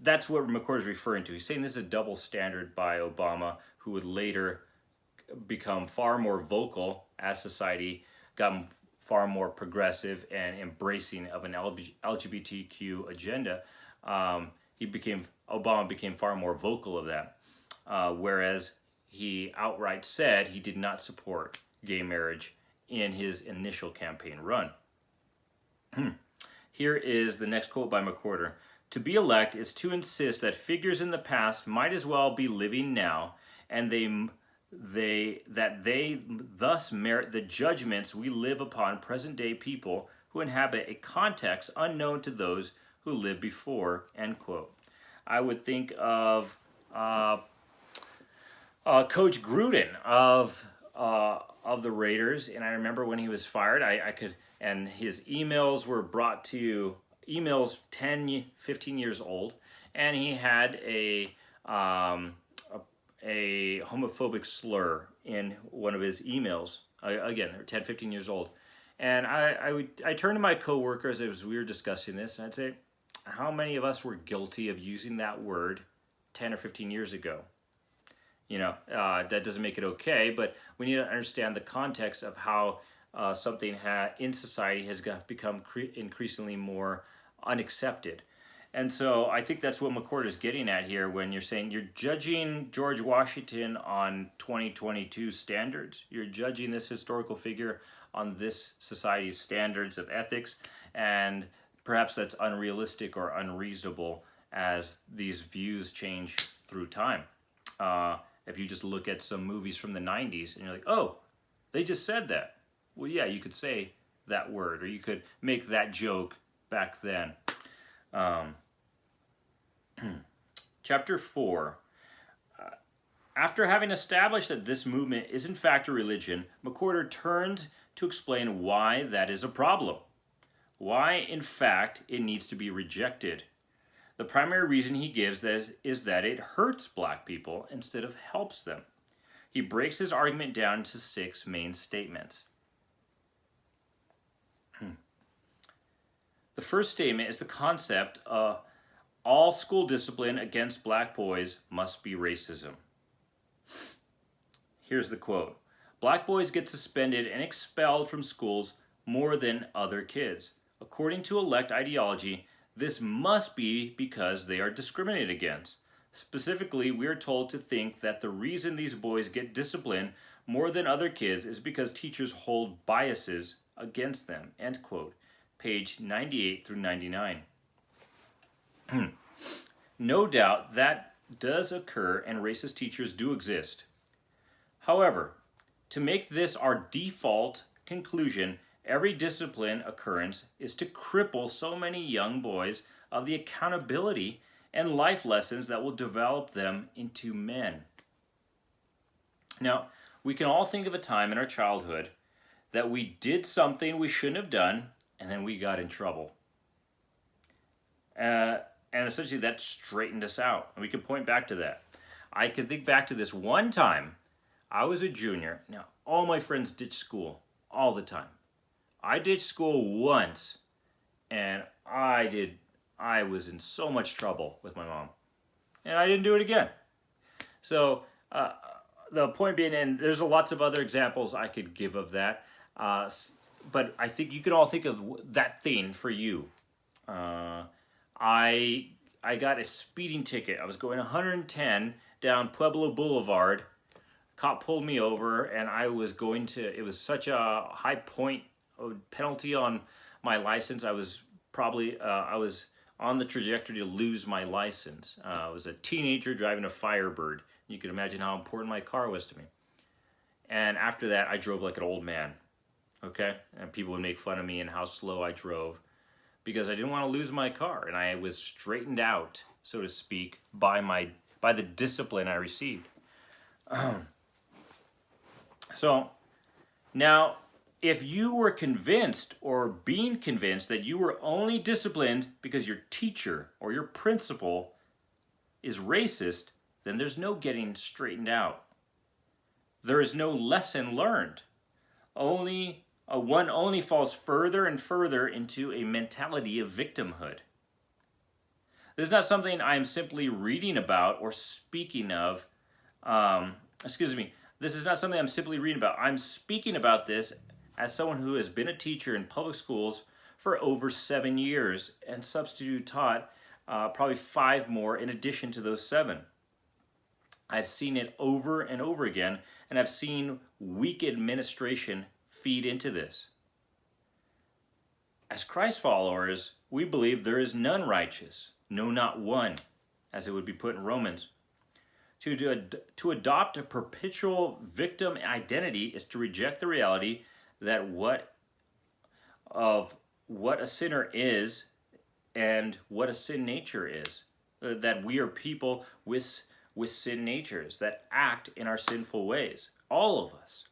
that's what Mcwhorters is referring to. He's saying this is a double standard by Obama, who would later become far more vocal as society got far more progressive and embracing of an LGBTQ agenda. Obama became far more vocal of that, whereas he outright said he did not support gay marriage in his initial campaign run. Here is the next quote by Mcwhorters. To be elect is to insist that figures in the past might as well be living now, and they thus merit the judgments we live upon present-day people who inhabit a context unknown to those who lived before, end quote. I would think of Coach Gruden of the Raiders, and I remember when he was fired, and his emails were brought to emails 10, 15 years old, and he had a homophobic slur in one of his emails. Again, they're 10, 15 years old. And I turned to my coworkers as we were discussing this, and I'd say, how many of us were guilty of using that word 10 or 15 years ago? You know, that doesn't make it okay, but we need to understand the context of how something in society has become increasingly more unaccepted. And so I think that's what Mcwhorters is getting at here when you're saying you're judging George Washington on 2022 standards. You're judging this historical figure on this society's standards of ethics, and perhaps that's unrealistic or unreasonable as these views change through time. If you just look at some movies from the 90s and you're like, oh, they just said that. Well, yeah, you could say that word, or you could make that joke back then. Chapter 4. After having established that this movement is in fact a religion, McWhorter turns to explain why that is a problem. Why, in fact, it needs to be rejected. The primary reason he gives is that it hurts black people instead of helps them. He breaks his argument down into 6 main statements. The first statement is the concept of all school discipline against black boys must be racism. Here's the quote. Black boys get suspended and expelled from schools more than other kids. According to elect ideology, this must be because they are discriminated against. Specifically, we are told to think that the reason these boys get disciplined more than other kids is because teachers hold biases against them. End quote. Page 98 through 99. No doubt that does occur and racist teachers do exist. However, to make this our default conclusion, every discipline occurrence is to cripple so many young boys of the accountability and life lessons that will develop them into men. Now, we can all think of a time in our childhood that we did something we shouldn't have done and then we got in trouble. And essentially that straightened us out. And we can point back to that. I can think back to this one time. I was a junior. Now, all my friends ditched school all the time. I ditched school once, and I was in so much trouble with my mom. And I didn't do it again. So, the point being, and there's lots of other examples I could give of that, but I think you can all think of that thing for you. I got a speeding ticket. I was going 110 down Pueblo Boulevard. Cop pulled me over, and it was such a high point penalty on my license. I was on the trajectory to lose my license. I was a teenager driving a Firebird. You can imagine how important my car was to me. And after that, I drove like an old man, okay? And people would make fun of me and how slow I drove because I didn't want to lose my car, and I was straightened out, so to speak, by the discipline I received. So, now, if you were convinced or being convinced that you were only disciplined because your teacher or your principal is racist, then there's no getting straightened out. There is no lesson learned. One only falls further and further into a mentality of victimhood. This is not something I'm simply reading about or speaking of. This is not something I'm simply reading about. I'm speaking about this as someone who has been a teacher in public schools for over 7 years and substitute taught probably 5 more in addition to those 7. I've seen it over and over again, and I've seen weak administration feed into this. As Christ followers, we believe there is none righteous, no, not one, as it would be put in Romans. To adopt a perpetual victim identity is to reject the reality that what a sinner is and what a sin nature is. That we are people with sin natures that act in our sinful ways. All of us.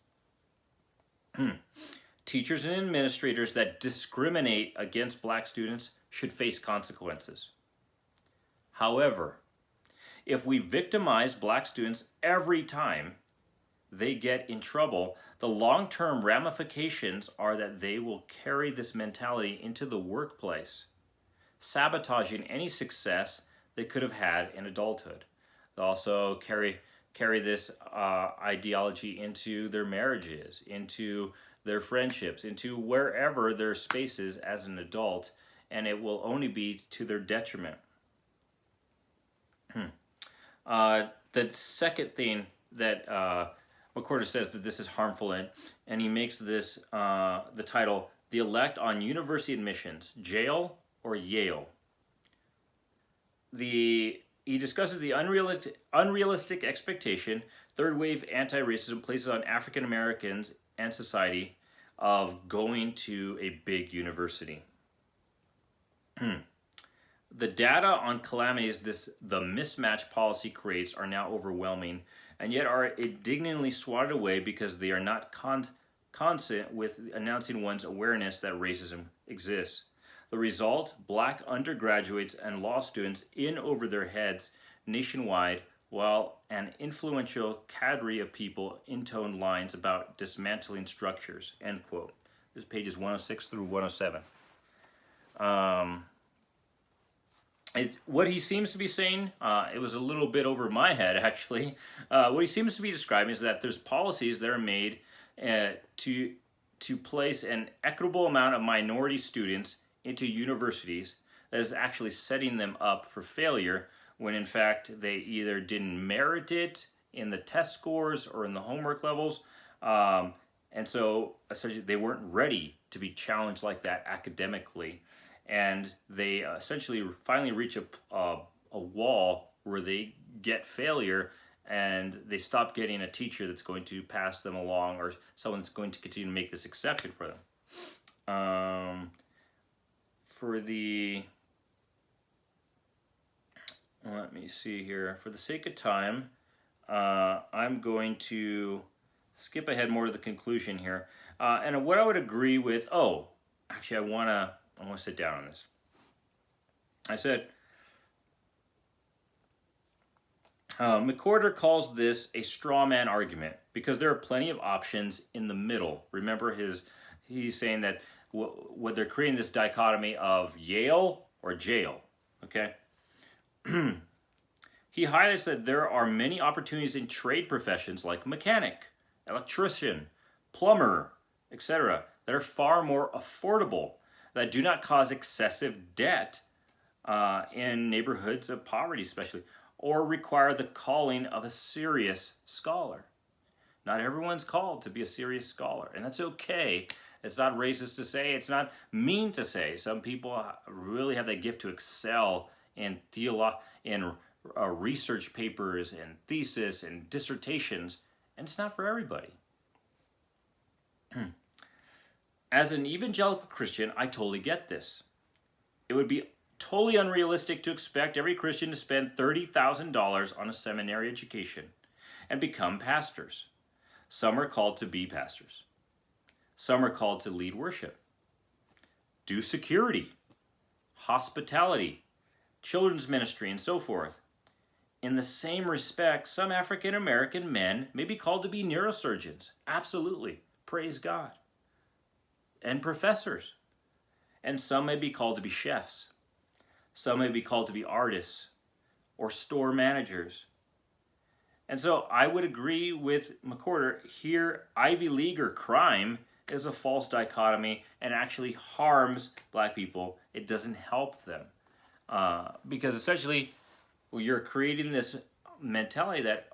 Teachers and administrators that discriminate against black students should face consequences. However, if we victimize black students every time they get in trouble, the long-term ramifications are that they will carry this mentality into the workplace, sabotaging any success they could have had in adulthood. They'll also carry this ideology into their marriages, into their friendships, into wherever their space is as an adult, and it will only be to their detriment. The second thing that McWhorters says that this is harmful in, and he makes this the title, "The Elect on University Admissions, Jail or Yale?" he discusses the unrealistic expectation third wave anti-racism places on African Americans and society of going to a big university. The data on calamities the mismatch policy creates are now overwhelming, and yet are indignantly swatted away because they are not constant with announcing one's awareness that racism exists. The result, black undergraduates and law students in over their heads nationwide, while an influential cadre of people intone lines about dismantling structures, end quote. This page is 106 through 107. What he seems to be saying, it was a little bit over my head actually. What he seems to be describing is that there's policies that are made to place an equitable amount of minority students into universities that is actually setting them up for failure when in fact they either didn't merit it in the test scores or in the homework levels. And so essentially they weren't ready to be challenged like that academically. And they essentially finally reach a wall where they get failure and they stop getting a teacher that's going to pass them along or someone's going to continue to make this exception for them. Let me see here. For the sake of time, I'm going to skip ahead more to the conclusion here. And what I would agree with, actually I want to sit down on this. I said, McWhorter calls this a straw man argument because there are plenty of options in the middle. Remember he's saying that what they're creating this dichotomy of Yale or jail, okay? He highlights that there are many opportunities in trade professions like mechanic, electrician, plumber, etc. that are far more affordable, that do not cause excessive debt in neighborhoods of poverty especially, or require the calling of a serious scholar. Not everyone's called to be a serious scholar, and that's okay. It's not racist to say, it's not mean to say. Some people really have that gift to excel in research papers and thesis and dissertations, and it's not for everybody. As an evangelical Christian, I totally get this. It would be totally unrealistic to expect every Christian to spend $30,000 on a seminary education and become pastors. Some are called to be pastors. Some are called to lead worship, do security, hospitality, children's ministry, and so forth. In the same respect, some African American men may be called to be neurosurgeons. Absolutely. Praise God. And professors. And some may be called to be chefs. Some may be called to be artists or store managers. And so I would agree with McWhorter here. Ivy League or crime is a false dichotomy and actually harms black people. It doesn't help them. Because essentially you're creating this mentality that,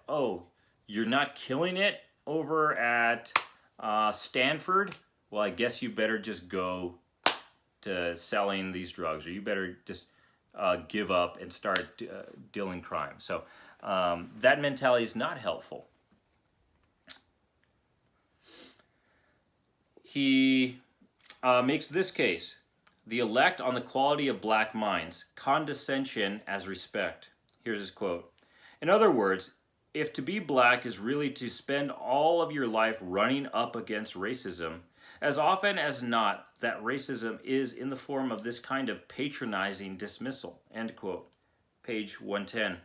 you're not killing it over at Stanford. Well, I guess you better just go to selling these drugs, or you better just give up and start dealing crime. So that mentality is not helpful. He makes this case: the elect on the quality of black minds, condescension as respect. Here's his quote. In other words, if to be black is really to spend all of your life running up against racism, as often as not, that racism is in the form of this kind of patronizing dismissal, end quote. Page 110.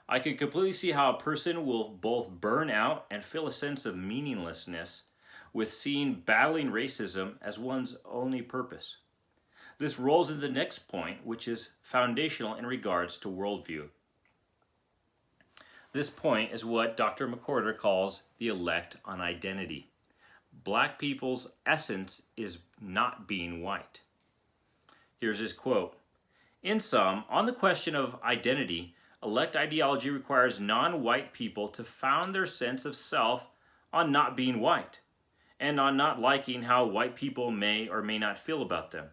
I can completely see how a person will both burn out and feel a sense of meaninglessness with seeing battling racism as one's only purpose. This rolls into the next point, which is foundational in regards to worldview. This point is what Dr. McWhorter calls the elect on identity. Black people's essence is not being white. Here's his quote. In sum, on the question of identity, elect ideology requires non-white people to found their sense of self on not being white, and on not liking how white people may or may not feel about them.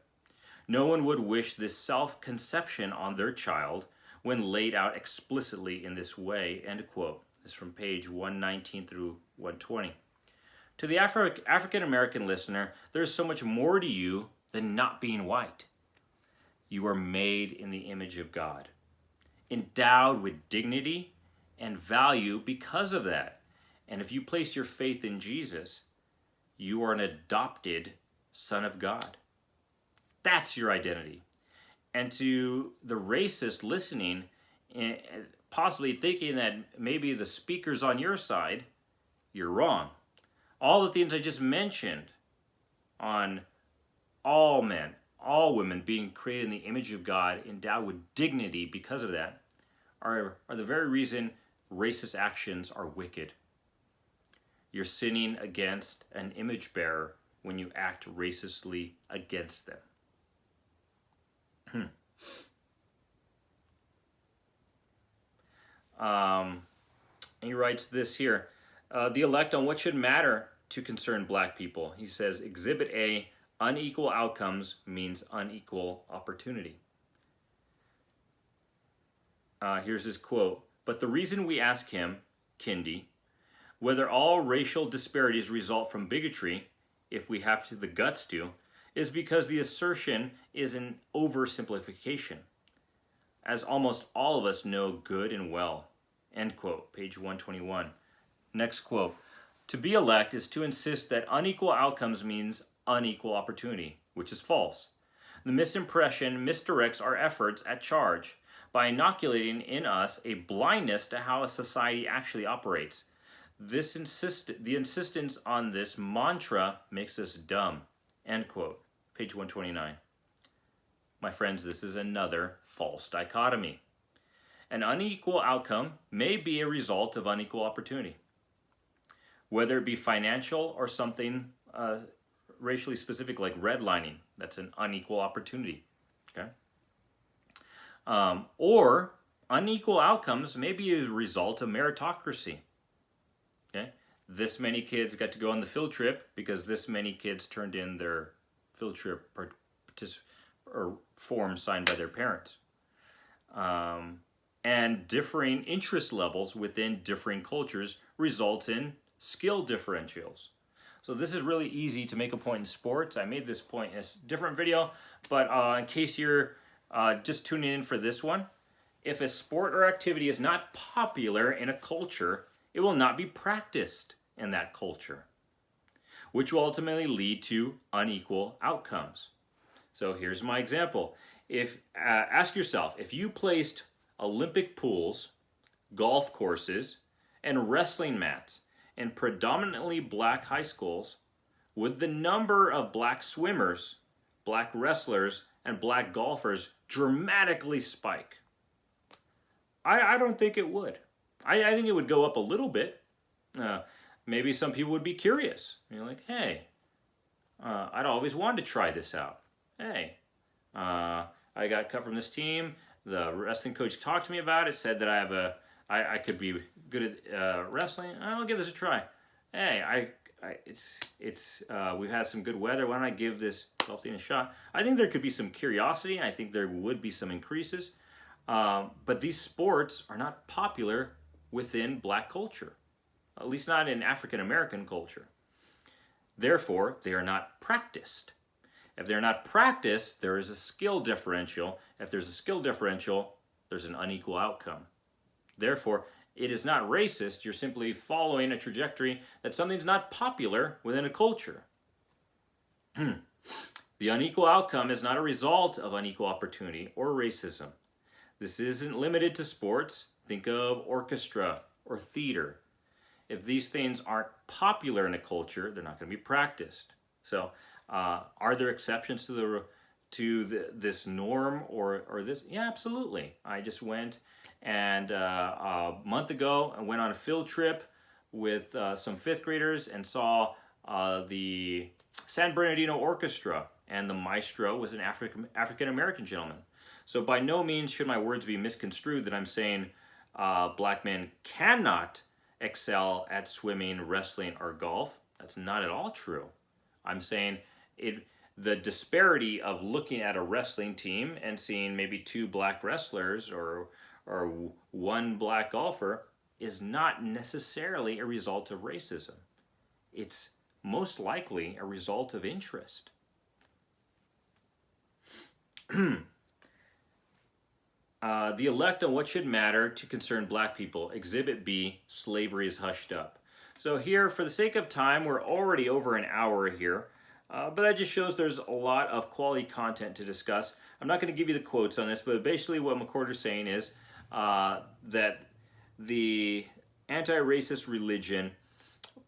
No one would wish this self-conception on their child when laid out explicitly in this way, end quote. This is from page 119 through 120. To the African American listener, there is so much more to you than not being white. You are made in the image of God, endowed with dignity and value because of that. And if you place your faith in Jesus, you are an adopted son of God. That's your identity. And to the racist listening, possibly thinking that maybe the speaker's on your side, you're wrong. All the things I just mentioned on all men, all women being created in the image of God, endowed with dignity because of that, are the very reason racist actions are wicked. You're sinning against an image bearer when you act racistly against them. He writes this here. The elect on what should matter to concern black people. He says, Exhibit A, unequal outcomes means unequal opportunity. Here's his quote. But the reason we ask him, Kindy, whether all racial disparities result from bigotry, if we have the guts to, is because the assertion is an oversimplification, as almost all of us know good and well. End quote, page 121. Next quote. To be elect is to insist that unequal outcomes means unequal opportunity, which is false. The misimpression misdirects our efforts at charge by inoculating in us a blindness to how a society actually operates. The insistence on this mantra makes us dumb. End quote. Page 129. My friends, this is another false dichotomy. An unequal outcome may be a result of unequal opportunity, whether it be financial or something racially specific like redlining. That's an unequal opportunity. Okay. Or unequal outcomes may be a result of meritocracy. Okay. This many kids got to go on the field trip because this many kids turned in their field trip or form signed by their parents. And differing interest levels within differing cultures results in skill differentials. So this is really easy to make a point in sports. I made this point in a different video, but in case you're just tuning in for this one, if a sport or activity is not popular in a culture, it will not be practiced in that culture, which will ultimately lead to unequal outcomes. So here's my example. Ask yourself, if you placed Olympic pools, golf courses, and wrestling mats in predominantly black high schools, would the number of black swimmers, black wrestlers, and black golfers dramatically spike? I don't think it would. I think it would go up a little bit. Maybe some people would be curious. You're like, hey, I'd always wanted to try this out. Hey, I got cut from this team. The wrestling coach talked to me about it, said that I could be good at wrestling. I'll give this a try. Hey, we've had some good weather. Why don't I give this golf thing a shot? I think there could be some curiosity. I think there would be some increases. But these sports are not popular within black culture, at least not in African American culture. Therefore, they are not practiced. If they're not practiced, there is a skill differential. If there's a skill differential, there's an unequal outcome. Therefore, it is not racist. You're simply following a trajectory that something's not popular within a culture. The unequal outcome is not a result of unequal opportunity or racism. This isn't limited to sports. Think of orchestra or theater. If these things aren't popular in a culture, they're not going to be practiced. So, are there exceptions to this norm or this? Yeah, absolutely. I just went and a month ago I went on a field trip with some fifth graders and saw the San Bernardino Orchestra, and the maestro was an African American gentleman. So by no means should my words be misconstrued that I'm saying black men cannot excel at swimming, wrestling, or golf. That's not at all true. I'm saying the disparity of looking at a wrestling team and seeing maybe two black wrestlers or one black golfer is not necessarily a result of racism. It's most likely a result of interest. The elect on what should matter to concern black people. Exhibit B, slavery is hushed up. So here, for the sake of time, we're already over an hour here, but that just shows there's a lot of quality content to discuss. I'm not going to give you the quotes on this, but basically what McWhorters is saying is that the anti-racist religion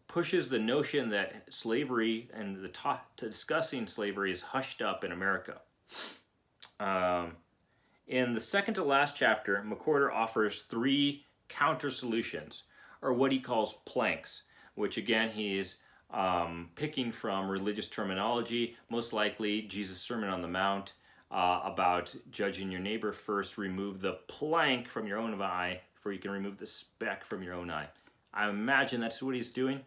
pushes the notion that slavery and discussing slavery is hushed up in America. In the second to last chapter, McWhorters offers 3 counter solutions, or what he calls planks, which again he's picking from religious terminology, most likely Jesus' Sermon on the Mount, about judging your neighbor first, remove the plank from your own eye before you can remove the speck from your own eye. I imagine that's what he's doing.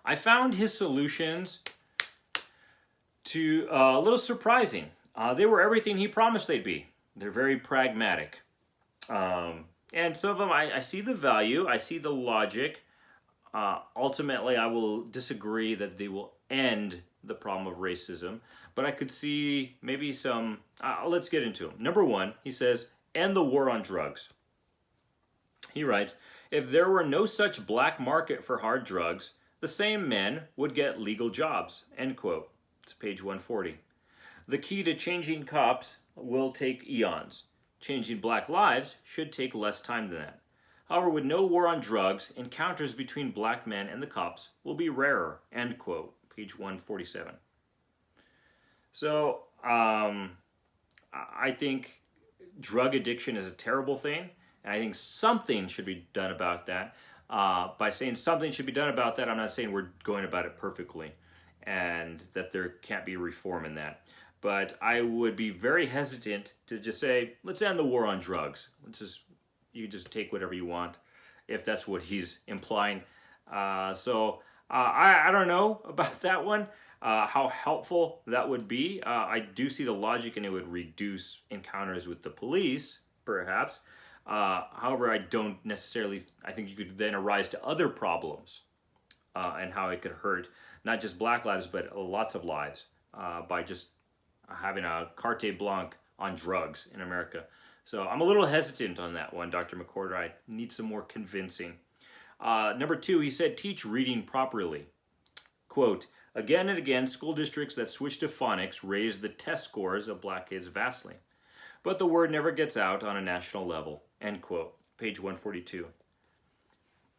I found his solutions a little surprising. They were everything he promised they'd be. They're very pragmatic. And some of them, I see the value, I see the logic. Ultimately, I will disagree that they will end the problem of racism. But I could see maybe some, let's get into them. Number 1, he says, end the war on drugs. He writes, if there were no such black market for hard drugs, the same men would get legal jobs, end quote. It's page 140. The key to changing cops will take eons. Changing black lives should take less time than that. However, with no war on drugs, encounters between black men and the cops will be rarer, end quote. Page 147. So, I think drug addiction is a terrible thing, and I think something should be done about that. By saying something should be done about that, I'm not saying we're going about it perfectly and that there can't be reform in that. But I would be very hesitant to just say, let's end the war on drugs. You just take whatever you want, if that's what he's implying. I don't know about that one, how helpful that would be. I do see the logic, and it would reduce encounters with the police, perhaps. However, I think you could then arise to other problems and how it could hurt not just black lives, but lots of lives by just having a carte blanche on drugs in America. So I'm a little hesitant on that one, Dr. McWhorters. I need some more convincing. Number 2, he said, teach reading properly. Quote, again and again, school districts that switch to phonics raise the test scores of black kids vastly. But the word never gets out on a national level, end quote. Page 142.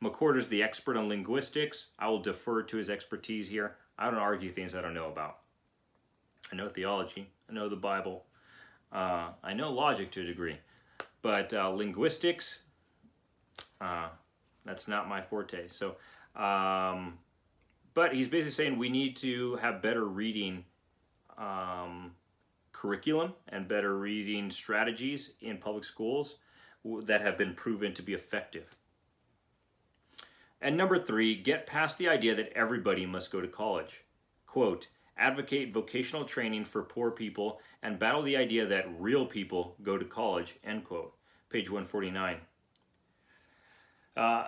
McWhorters, the expert on linguistics. I will defer to his expertise here. I don't argue things I don't know about. I know theology, I know the Bible, I know logic to a degree, but linguistics, that's not my forte. So, but he's basically saying we need to have better reading curriculum and better reading strategies in public schools that have been proven to be effective. And number 3, get past the idea that everybody must go to college. Quote, advocate vocational training for poor people and battle the idea that real people go to college, end quote. Page 149.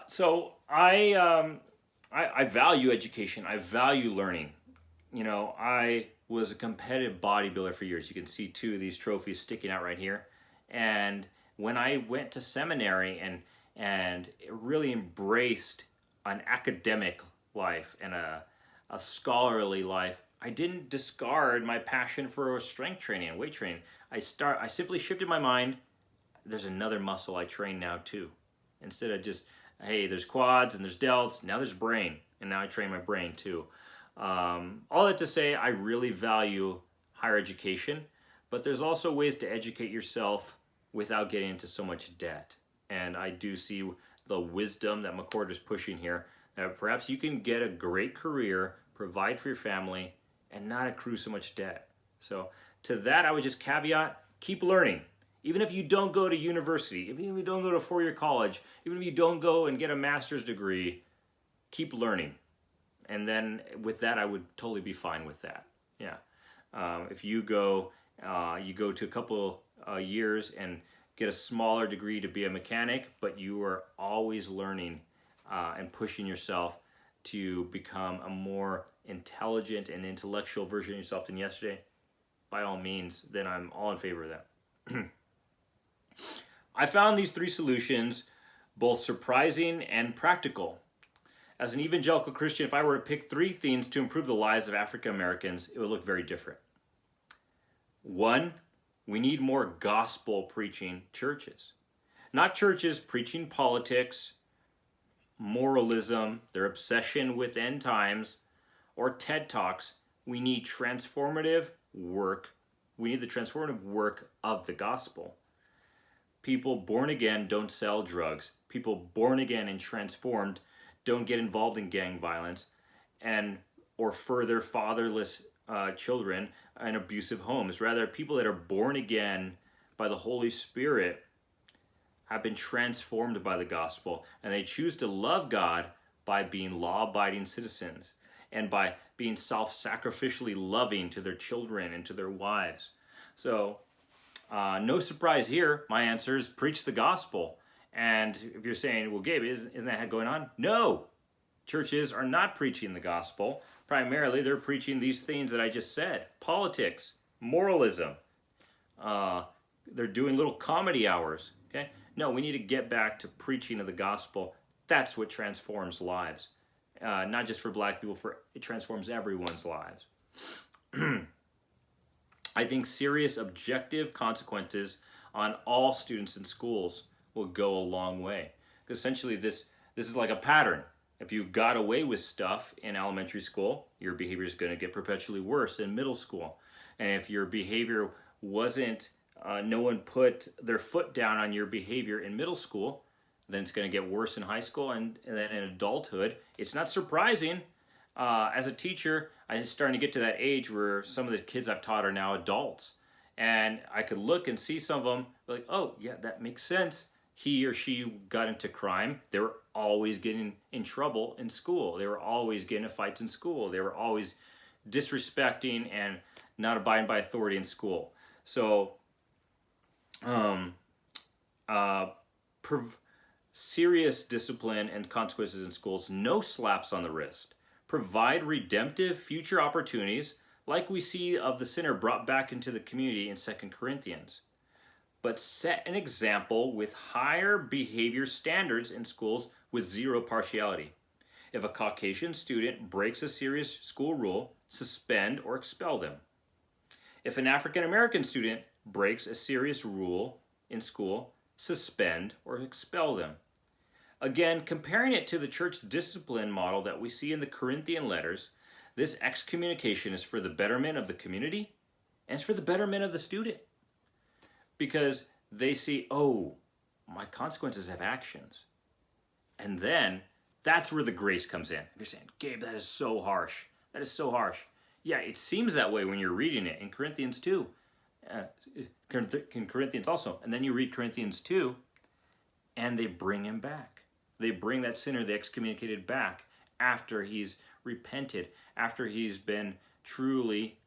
So I value education. I value learning. You know, I was a competitive bodybuilder for years. You can see 2 of these trophies sticking out right here. And when I went to seminary and really embraced an academic life and a scholarly life, I didn't discard my passion for strength training and weight training. I simply shifted my mind. There's another muscle I train now too. Instead of just, hey, there's quads and there's delts, now there's brain, and now I train my brain too. All that to say, I really value higher education, but there's also ways to educate yourself without getting into so much debt. And I do see the wisdom that McWhorters is pushing here, that perhaps you can get a great career, provide for your family, and not accrue so much debt. So to that, I would just caveat, keep learning. Even if you don't go to university, even if you don't go to a 4-year college, even if you don't go and get a master's degree, keep learning. And then with that, I would totally be fine with that. Yeah. If you go to a couple years and get a smaller degree to be a mechanic, but you are always learning and pushing yourself to become a more intelligent and intellectual version of yourself than yesterday, by all means, then I'm all in favor of that. I found these three solutions both surprising and practical. As an evangelical Christian, if I were to pick three things to improve the lives of African Americans, it would look very different. One, we need more gospel preaching churches. Not churches preaching politics, moralism, their obsession with end times, or TED Talks. We need transformative work. We need the transformative work of the gospel. People born again don't sell drugs. People born again and transformed don't get involved in gang violence or further fatherless children and abusive homes. Rather, people that are born again by the Holy Spirit have been transformed by the gospel, and they choose to love God by being law-abiding citizens and by being self-sacrificially loving to their children and to their wives. So, no surprise here. My answer is preach the gospel. And if you're saying, well, Gabe, isn't that going on? No. Churches are not preaching the gospel. Primarily, they're preaching these things that I just said. Politics, moralism. They're doing little comedy hours. Okay? No, we need to get back to preaching of the gospel. That's what transforms lives. Not just for black people, it transforms everyone's lives. I think serious objective consequences on all students in schools will go a long way. Because essentially this is like a pattern. If you got away with stuff in elementary school, your behavior is going to get perpetually worse in middle school. And if your behavior wasn't, no one put their foot down on your behavior in middle school, then it's going to get worse in high school and then in adulthood. It's not surprising. As a teacher, I'm starting to get to that age where some of the kids I've taught are now adults. And I could look and see some of them like, oh, yeah, that makes sense. He or she got into crime. They were always getting in trouble in school. They were always getting into fights in school. They were always disrespecting and not abiding by authority in school. So, serious discipline and consequences in schools, no slaps on the wrist. Provide redemptive future opportunities like we see of the sinner brought back into the community in 2 Corinthians. But set an example with higher behavior standards in schools with zero partiality. If a Caucasian student breaks a serious school rule, suspend or expel them. If an African American student breaks a serious rule in school, suspend or expel them. Again, comparing it to the church discipline model that we see in the Corinthian letters, this excommunication is for the betterment of the community and it's for the betterment of the student. Because they see, oh, my consequences have actions. And then that's where the grace comes in. You're saying, Gabe, that is so harsh. That is so harsh. Yeah, it seems that way when you're reading it in Corinthians 2. In Corinthians also. And then you read Corinthians 2, and they bring him back. They bring that sinner they excommunicated back after he's repented, after he's been truly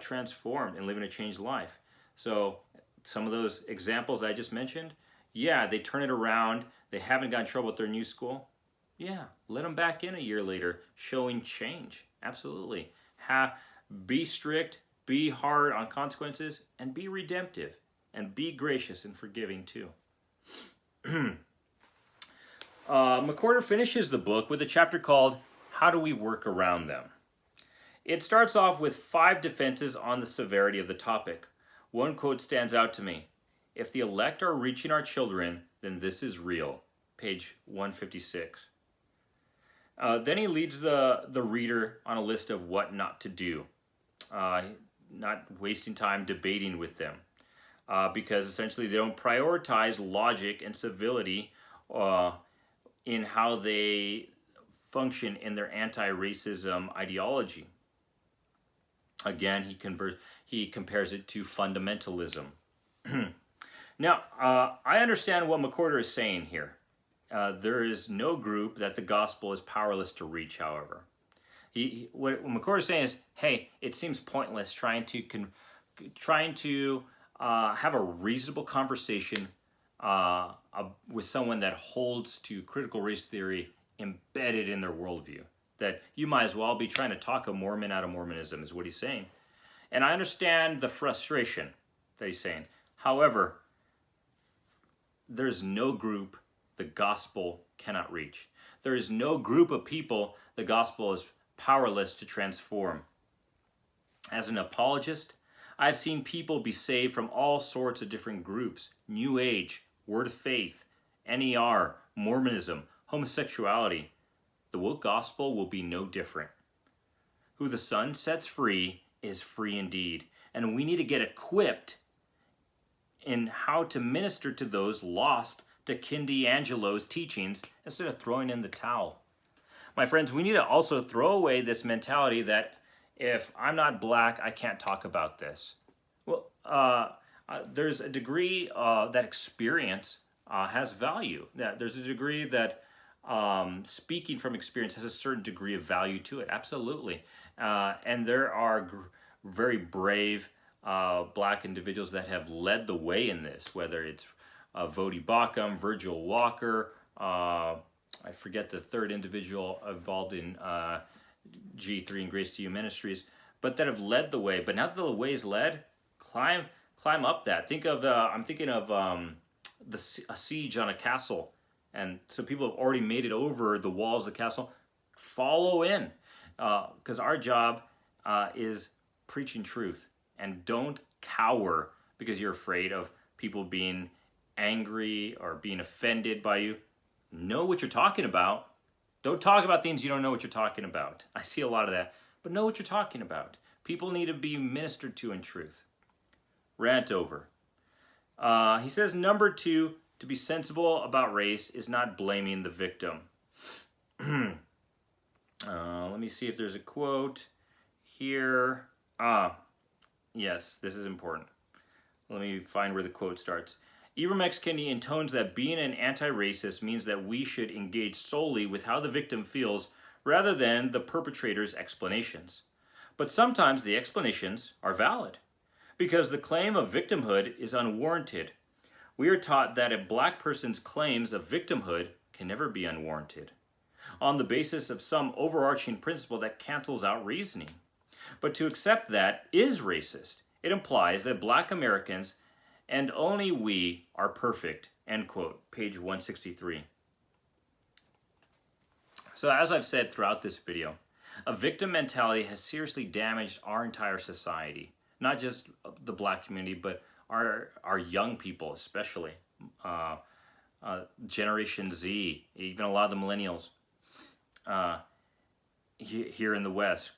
transformed and living a changed life. So some of those examples I just mentioned, yeah, they turn it around. They haven't got in trouble with their new school. Yeah, let them back in a year later, showing change. Absolutely. Be strict, be hard on consequences, and be redemptive, and be gracious and forgiving too. McWhorter finishes the book with a chapter called How Do We Work Around Them? It starts off with 5 defenses on the severity of the topic. One quote stands out to me. If the elect are reaching our children, then this is real. Page 156. Then he leads the reader on a list of what not to do. Not wasting time debating with them. Because essentially they don't prioritize logic and civility in how they function in their anti-racism ideology. Again, he compares it to fundamentalism. Now, I understand what McWhorter is saying here. There is no group that the gospel is powerless to reach, however. What McCord is saying is, hey, it seems pointless trying to have a reasonable conversation with someone that holds to critical race theory embedded in their worldview. That you might as well be trying to talk a Mormon out of Mormonism, is what he's saying. And I understand the frustration that he's saying. However, there's no group the gospel cannot reach. There is no group of people the gospel is powerless to transform. As an apologist, I've seen people be saved from all sorts of different groups: New Age, Word of Faith, NER, Mormonism, homosexuality. The woke gospel will be no different. Who the Son sets free is free indeed. And we need to get equipped in how to minister to those lost to Ken D'Angelo's teachings instead of throwing in the towel. My friends, we need to also throw away this mentality that if I'm not black, I can't talk about this. Well, there's a degree that experience has value. There's a degree that speaking from experience has a certain degree of value to it, absolutely. And there are very brave black individuals that have led the way in this, whether it's Vodi Bakum, Virgil Walker, I forget the third individual involved in G3 and Grace to You Ministries, but that have led the way. But now that the way is led, climb up that. I'm thinking of a siege on a castle, and so people have already made it over the walls of the castle. Follow in, because our job is preaching truth, and don't cower because you're afraid of people being angry or being offended by you. Know what you're talking about. Don't talk about things you don't know what you're talking about. I see a lot of that, but know what you're talking about. People need to be ministered to in truth. Rant over. He says, number 2, to be sensible about race is not blaming the victim. Let me see if there's a quote here. Yes, this is important. Let me find where the quote starts. Ibram X. Kendi intones that being an anti-racist means that we should engage solely with how the victim feels rather than the perpetrator's explanations. But sometimes the explanations are valid, because the claim of victimhood is unwarranted. We are taught that a black person's claims of victimhood can never be unwarranted, on the basis of some overarching principle that cancels out reasoning. But to accept that is racist. It implies that black Americans and only we are perfect, end quote, page 163. So as I've said throughout this video, a victim mentality has seriously damaged our entire society. Not just the black community, but our young people especially. Generation Z, even a lot of the millennials here in the West.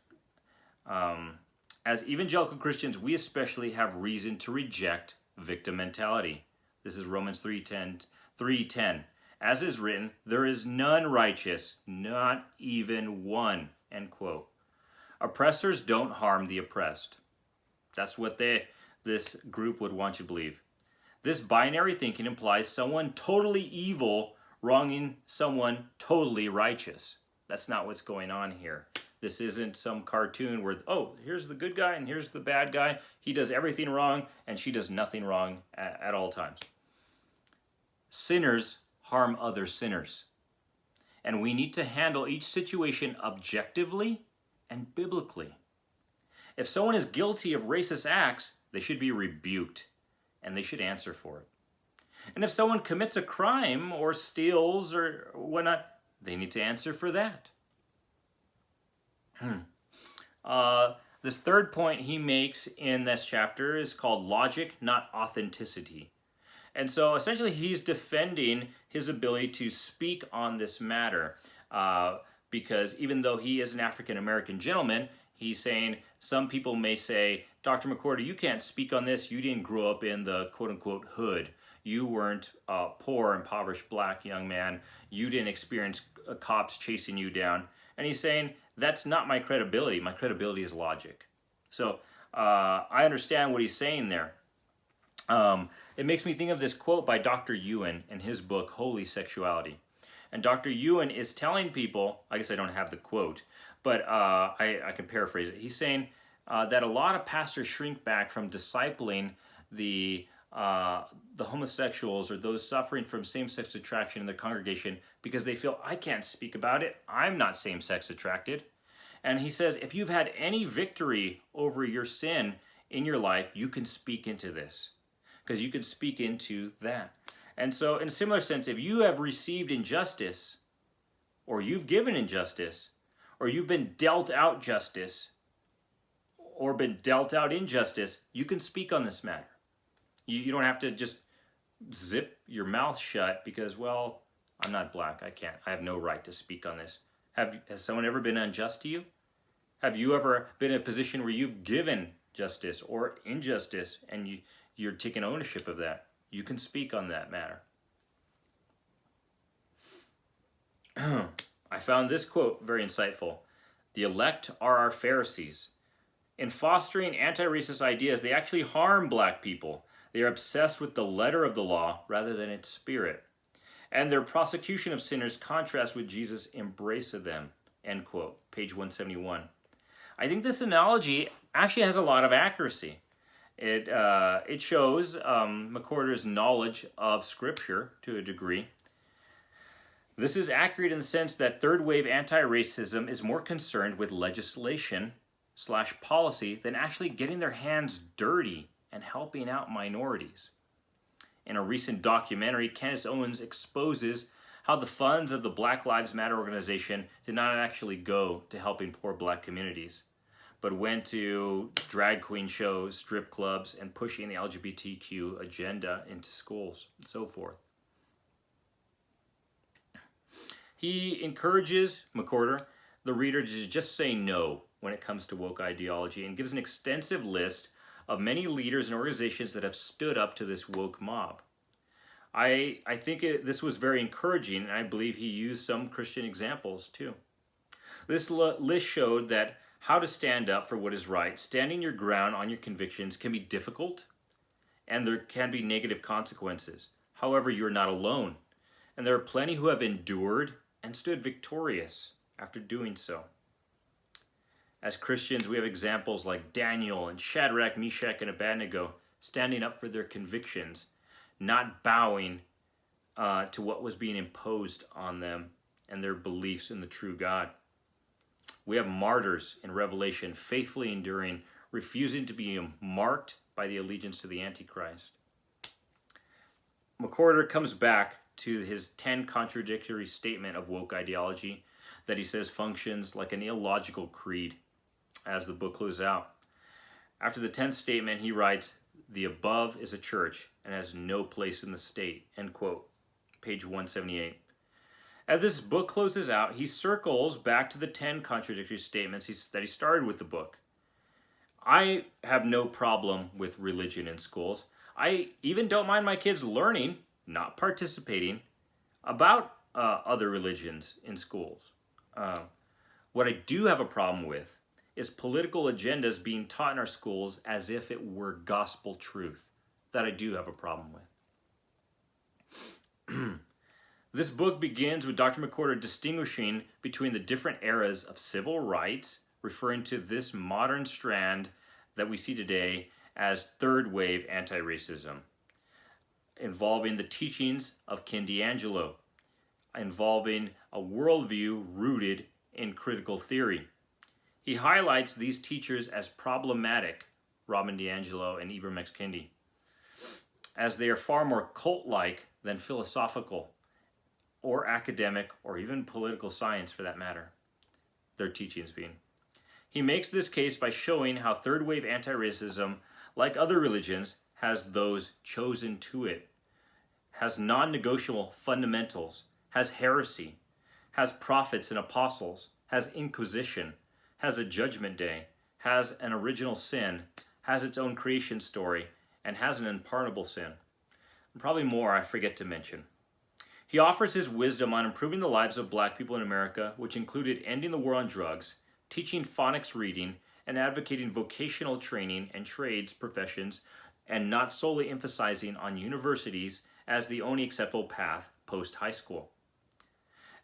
As evangelical Christians, we especially have reason to reject victim mentality. This is Romans 3:10. As is written, there is none righteous, not even one, end quote. Oppressors don't harm the oppressed. That's what this group would want you to believe. This binary thinking implies someone totally evil wronging someone totally righteous. That's not what's going on here. This isn't some cartoon where, oh, here's the good guy and here's the bad guy. He does everything wrong and she does nothing wrong at all times. Sinners harm other sinners. And we need to handle each situation objectively and biblically. If someone is guilty of racist acts, they should be rebuked and they should answer for it. And if someone commits a crime or steals or whatnot, they need to answer for that. This third point he makes in this chapter is called logic, not authenticity. And so essentially he's defending his ability to speak on this matter because even though he is an African-American gentleman, he's saying some people may say, Dr. McWhorter, you can't speak on this. You didn't grow up in the quote-unquote hood. You weren't a poor, impoverished black young man. You didn't experience cops chasing you down. And he's saying, that's not my credibility. My credibility is logic. So I understand what he's saying there. It makes me think of this quote by Dr. Ewan in his book, Holy Sexuality. And Dr. Ewan is telling people, I guess I don't have the quote, but I can paraphrase it. He's saying that a lot of pastors shrink back from discipling the homosexuals or those suffering from same-sex attraction in their congregation because they feel, I can't speak about it. I'm not same-sex attracted. And he says, if you've had any victory over your sin in your life, you can speak into this, because you can speak into that. And so in a similar sense, if you have received injustice, or you've given injustice, or you've been dealt out justice, or been dealt out injustice, you can speak on this matter. You don't have to just zip your mouth shut because, well, I'm not black. I have no right to speak on this. Has someone ever been unjust to you? Have you ever been in a position where you've given justice or injustice and you're taking ownership of that? You can speak on that matter. I found this quote very insightful. The elect are our Pharisees. In fostering anti-racist ideas, they actually harm black people. They are obsessed with the letter of the law rather than its spirit. And their prosecution of sinners contrasts with Jesus' embrace of them. End quote. Page 171. I think this analogy actually has a lot of accuracy. It shows Mcwhorters' knowledge of Scripture to a degree. This is accurate in the sense that third-wave anti-racism is more concerned with legislation/policy than actually getting their hands dirty and helping out minorities. In a recent documentary, Candace Owens exposes how the funds of the Black Lives Matter organization did not actually go to helping poor black communities, but went to drag queen shows, strip clubs, and pushing the LGBTQ agenda into schools, and so forth. He encourages, Mcwhorter, the reader to just say no when it comes to woke ideology, and gives an extensive list of many leaders and organizations that have stood up to this woke mob. I think this was very encouraging, and I believe he used some Christian examples too. This list showed that how to stand up for what is right, standing your ground on your convictions can be difficult, and there can be negative consequences. However, you're not alone, and there are plenty who have endured and stood victorious after doing so. As Christians, we have examples like Daniel and Shadrach, Meshach, and Abednego standing up for their convictions, not bowing to what was being imposed on them and their beliefs in the true God. We have martyrs in Revelation faithfully enduring, refusing to be marked by the allegiance to the Antichrist. Mcwhorter comes back to his 10 contradictory statement of woke ideology that he says functions like an illogical creed as the book closes out. After the 10th statement, he writes, "The above is a church and has no place in the state," end quote, page 178. As this book closes out, he circles back to the 10 contradictory statements that he started with the book. I have no problem with religion in schools. I even don't mind my kids learning, not participating, about other religions in schools. What I do have a problem with is political agendas being taught in our schools as if it were gospel truth. That I do have a problem with. This book begins with Dr. Mcwhorter distinguishing between the different eras of civil rights, referring to this modern strand that we see today as third wave anti-racism, involving the teachings of Ken DiAngelo, involving a worldview rooted in critical theory. He highlights these teachers as problematic, Robin DiAngelo and Ibram X. Kendi, as they are far more cult-like than philosophical or academic or even political science for that matter, their teachings being. He makes this case by showing how third-wave anti-racism, like other religions, has those chosen to it, has non-negotiable fundamentals, has heresy, has prophets and apostles, has inquisition, has a judgment day, has an original sin, has its own creation story, and has an unpardonable sin. And probably more I forget to mention. He offers his wisdom on improving the lives of black people in America, which included ending the war on drugs, teaching phonics reading, and advocating vocational training and trades professions, and not solely emphasizing on universities as the only acceptable path post-high school.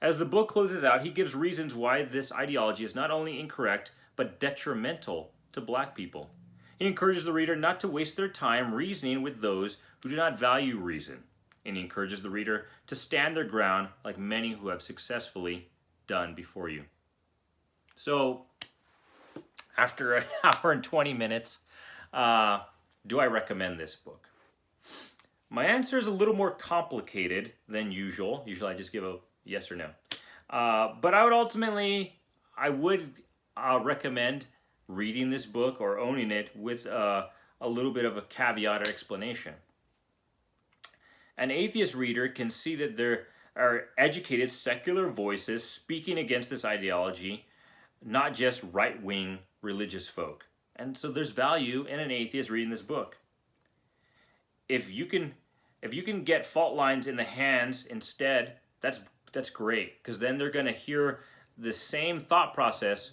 As the book closes out, he gives reasons why this ideology is not only incorrect, but detrimental to black people. He encourages the reader not to waste their time reasoning with those who do not value reason. And he encourages the reader to stand their ground like many who have successfully done before you. So, after an hour and 20 minutes, do I recommend this book? My answer is a little more complicated than usual. Usually I just give a yes or no. But I would recommend reading this book or owning it with a little bit of a caveat or explanation. An atheist reader can see that there are educated secular voices speaking against this ideology, not just right-wing religious folk. And so there's value in an atheist reading this book. If you can get fault lines in the hands instead, that's great, because then they're going to hear the same thought process,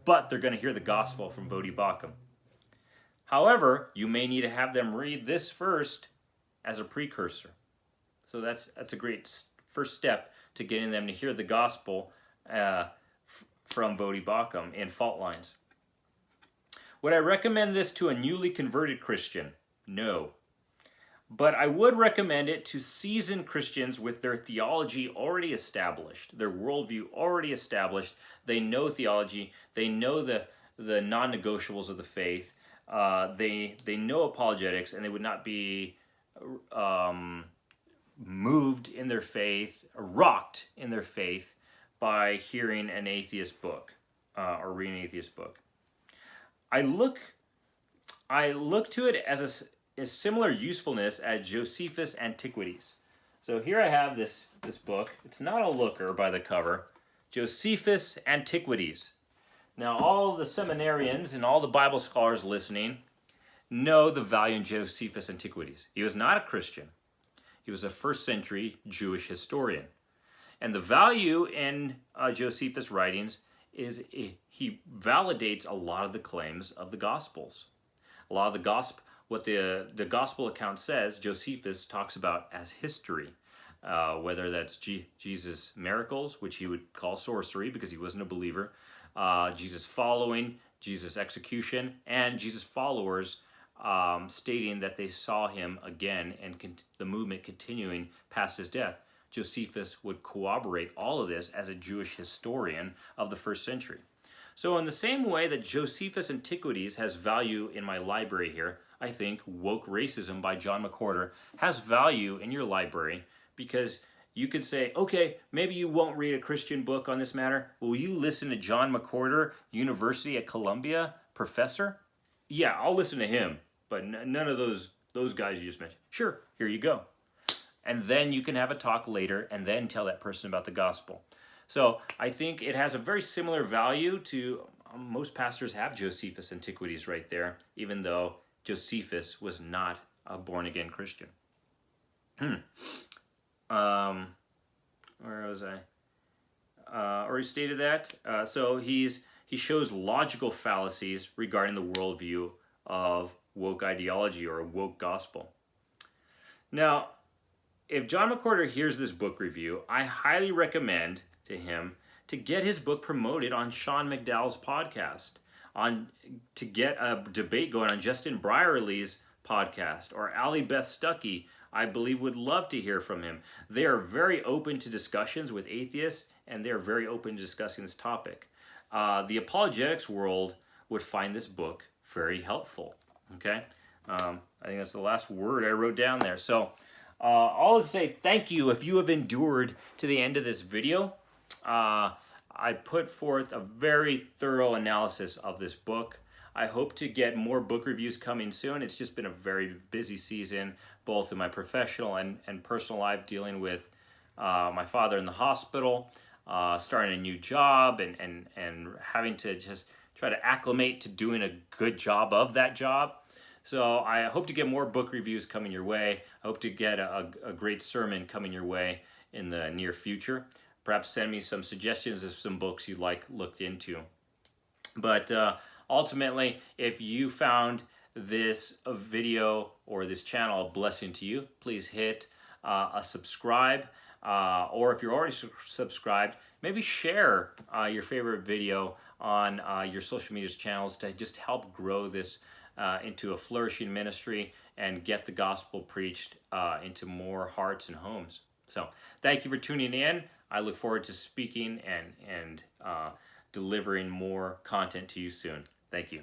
but they're going to hear the gospel from Vodi Bakum. However, you may need to have them read this first as a precursor. So that's a great first step to getting them to hear the gospel from Vodi Bakum in fault lines. Would I recommend this to a newly converted Christian? No. But I would recommend it to seasoned Christians with their theology already established, their worldview already established. They know theology. They know the non-negotiables of the faith. They know apologetics, and they would not be moved in their faith, rocked in their faith by hearing an atheist book or reading an atheist book. I look to it as a similar usefulness as Josephus' Antiquities. So here I have this book. It's not a looker by the cover. Josephus' Antiquities. Now all the seminarians and all the Bible scholars listening know the value in Josephus' Antiquities. He was not a Christian. He was a first century Jewish historian. And the value in Josephus' writings is he validates a lot of the claims of the Gospels. A lot of the gospel, what the Gospel account says, Josephus talks about as history. Whether that's Jesus' miracles, which he would call sorcery because he wasn't a believer, Jesus' following, Jesus' execution, and Jesus' followers stating that they saw him again and the movement continuing past his death. Josephus would corroborate all of this as a Jewish historian of the first century. So in the same way that Josephus' Antiquities has value in my library here, I think Woke Racism by John Mcwhorters has value in your library, because you could say, okay, maybe you won't read a Christian book on this matter. Will you listen to John Mcwhorters, University at Columbia professor? Yeah, I'll listen to him, but none of those guys you just mentioned. Sure, here you go. And then you can have a talk later and then tell that person about the gospel. So I think it has a very similar value to, most pastors have Josephus' Antiquities right there, even though Josephus was not a born-again Christian. Where was I? Already stated that. So he shows logical fallacies regarding the worldview of woke ideology or a woke gospel. Now, if John Mcwhorters hears this book review, I highly recommend to him to get his book promoted on Sean McDowell's podcast, to get a debate going on Justin Brierley's podcast, or Allie Beth Stuckey, I believe, would love to hear from him. They are very open to discussions with atheists, and they are very open to discussing this topic. The apologetics world would find this book very helpful. Okay, I think that's the last word I wrote down there. So I'll say thank you if you have endured to the end of this video. I put forth a very thorough analysis of this book. I hope to get more book reviews coming soon. It's just been a very busy season, both in my professional and personal life, dealing with my father in the hospital, starting a new job, and having to just try to acclimate to doing a good job of that job. So I hope to get more book reviews coming your way. I hope to get a great sermon coming your way in the near future. Perhaps send me some suggestions of some books you'd like looked into. But ultimately, if you found this video or this channel a blessing to you, please hit a subscribe. or if you're already subscribed, maybe share your favorite video on your social media channels to just help grow this into a flourishing ministry and get the gospel preached into more hearts and homes. So thank you for tuning in. I look forward to speaking and delivering more content to you soon. Thank you.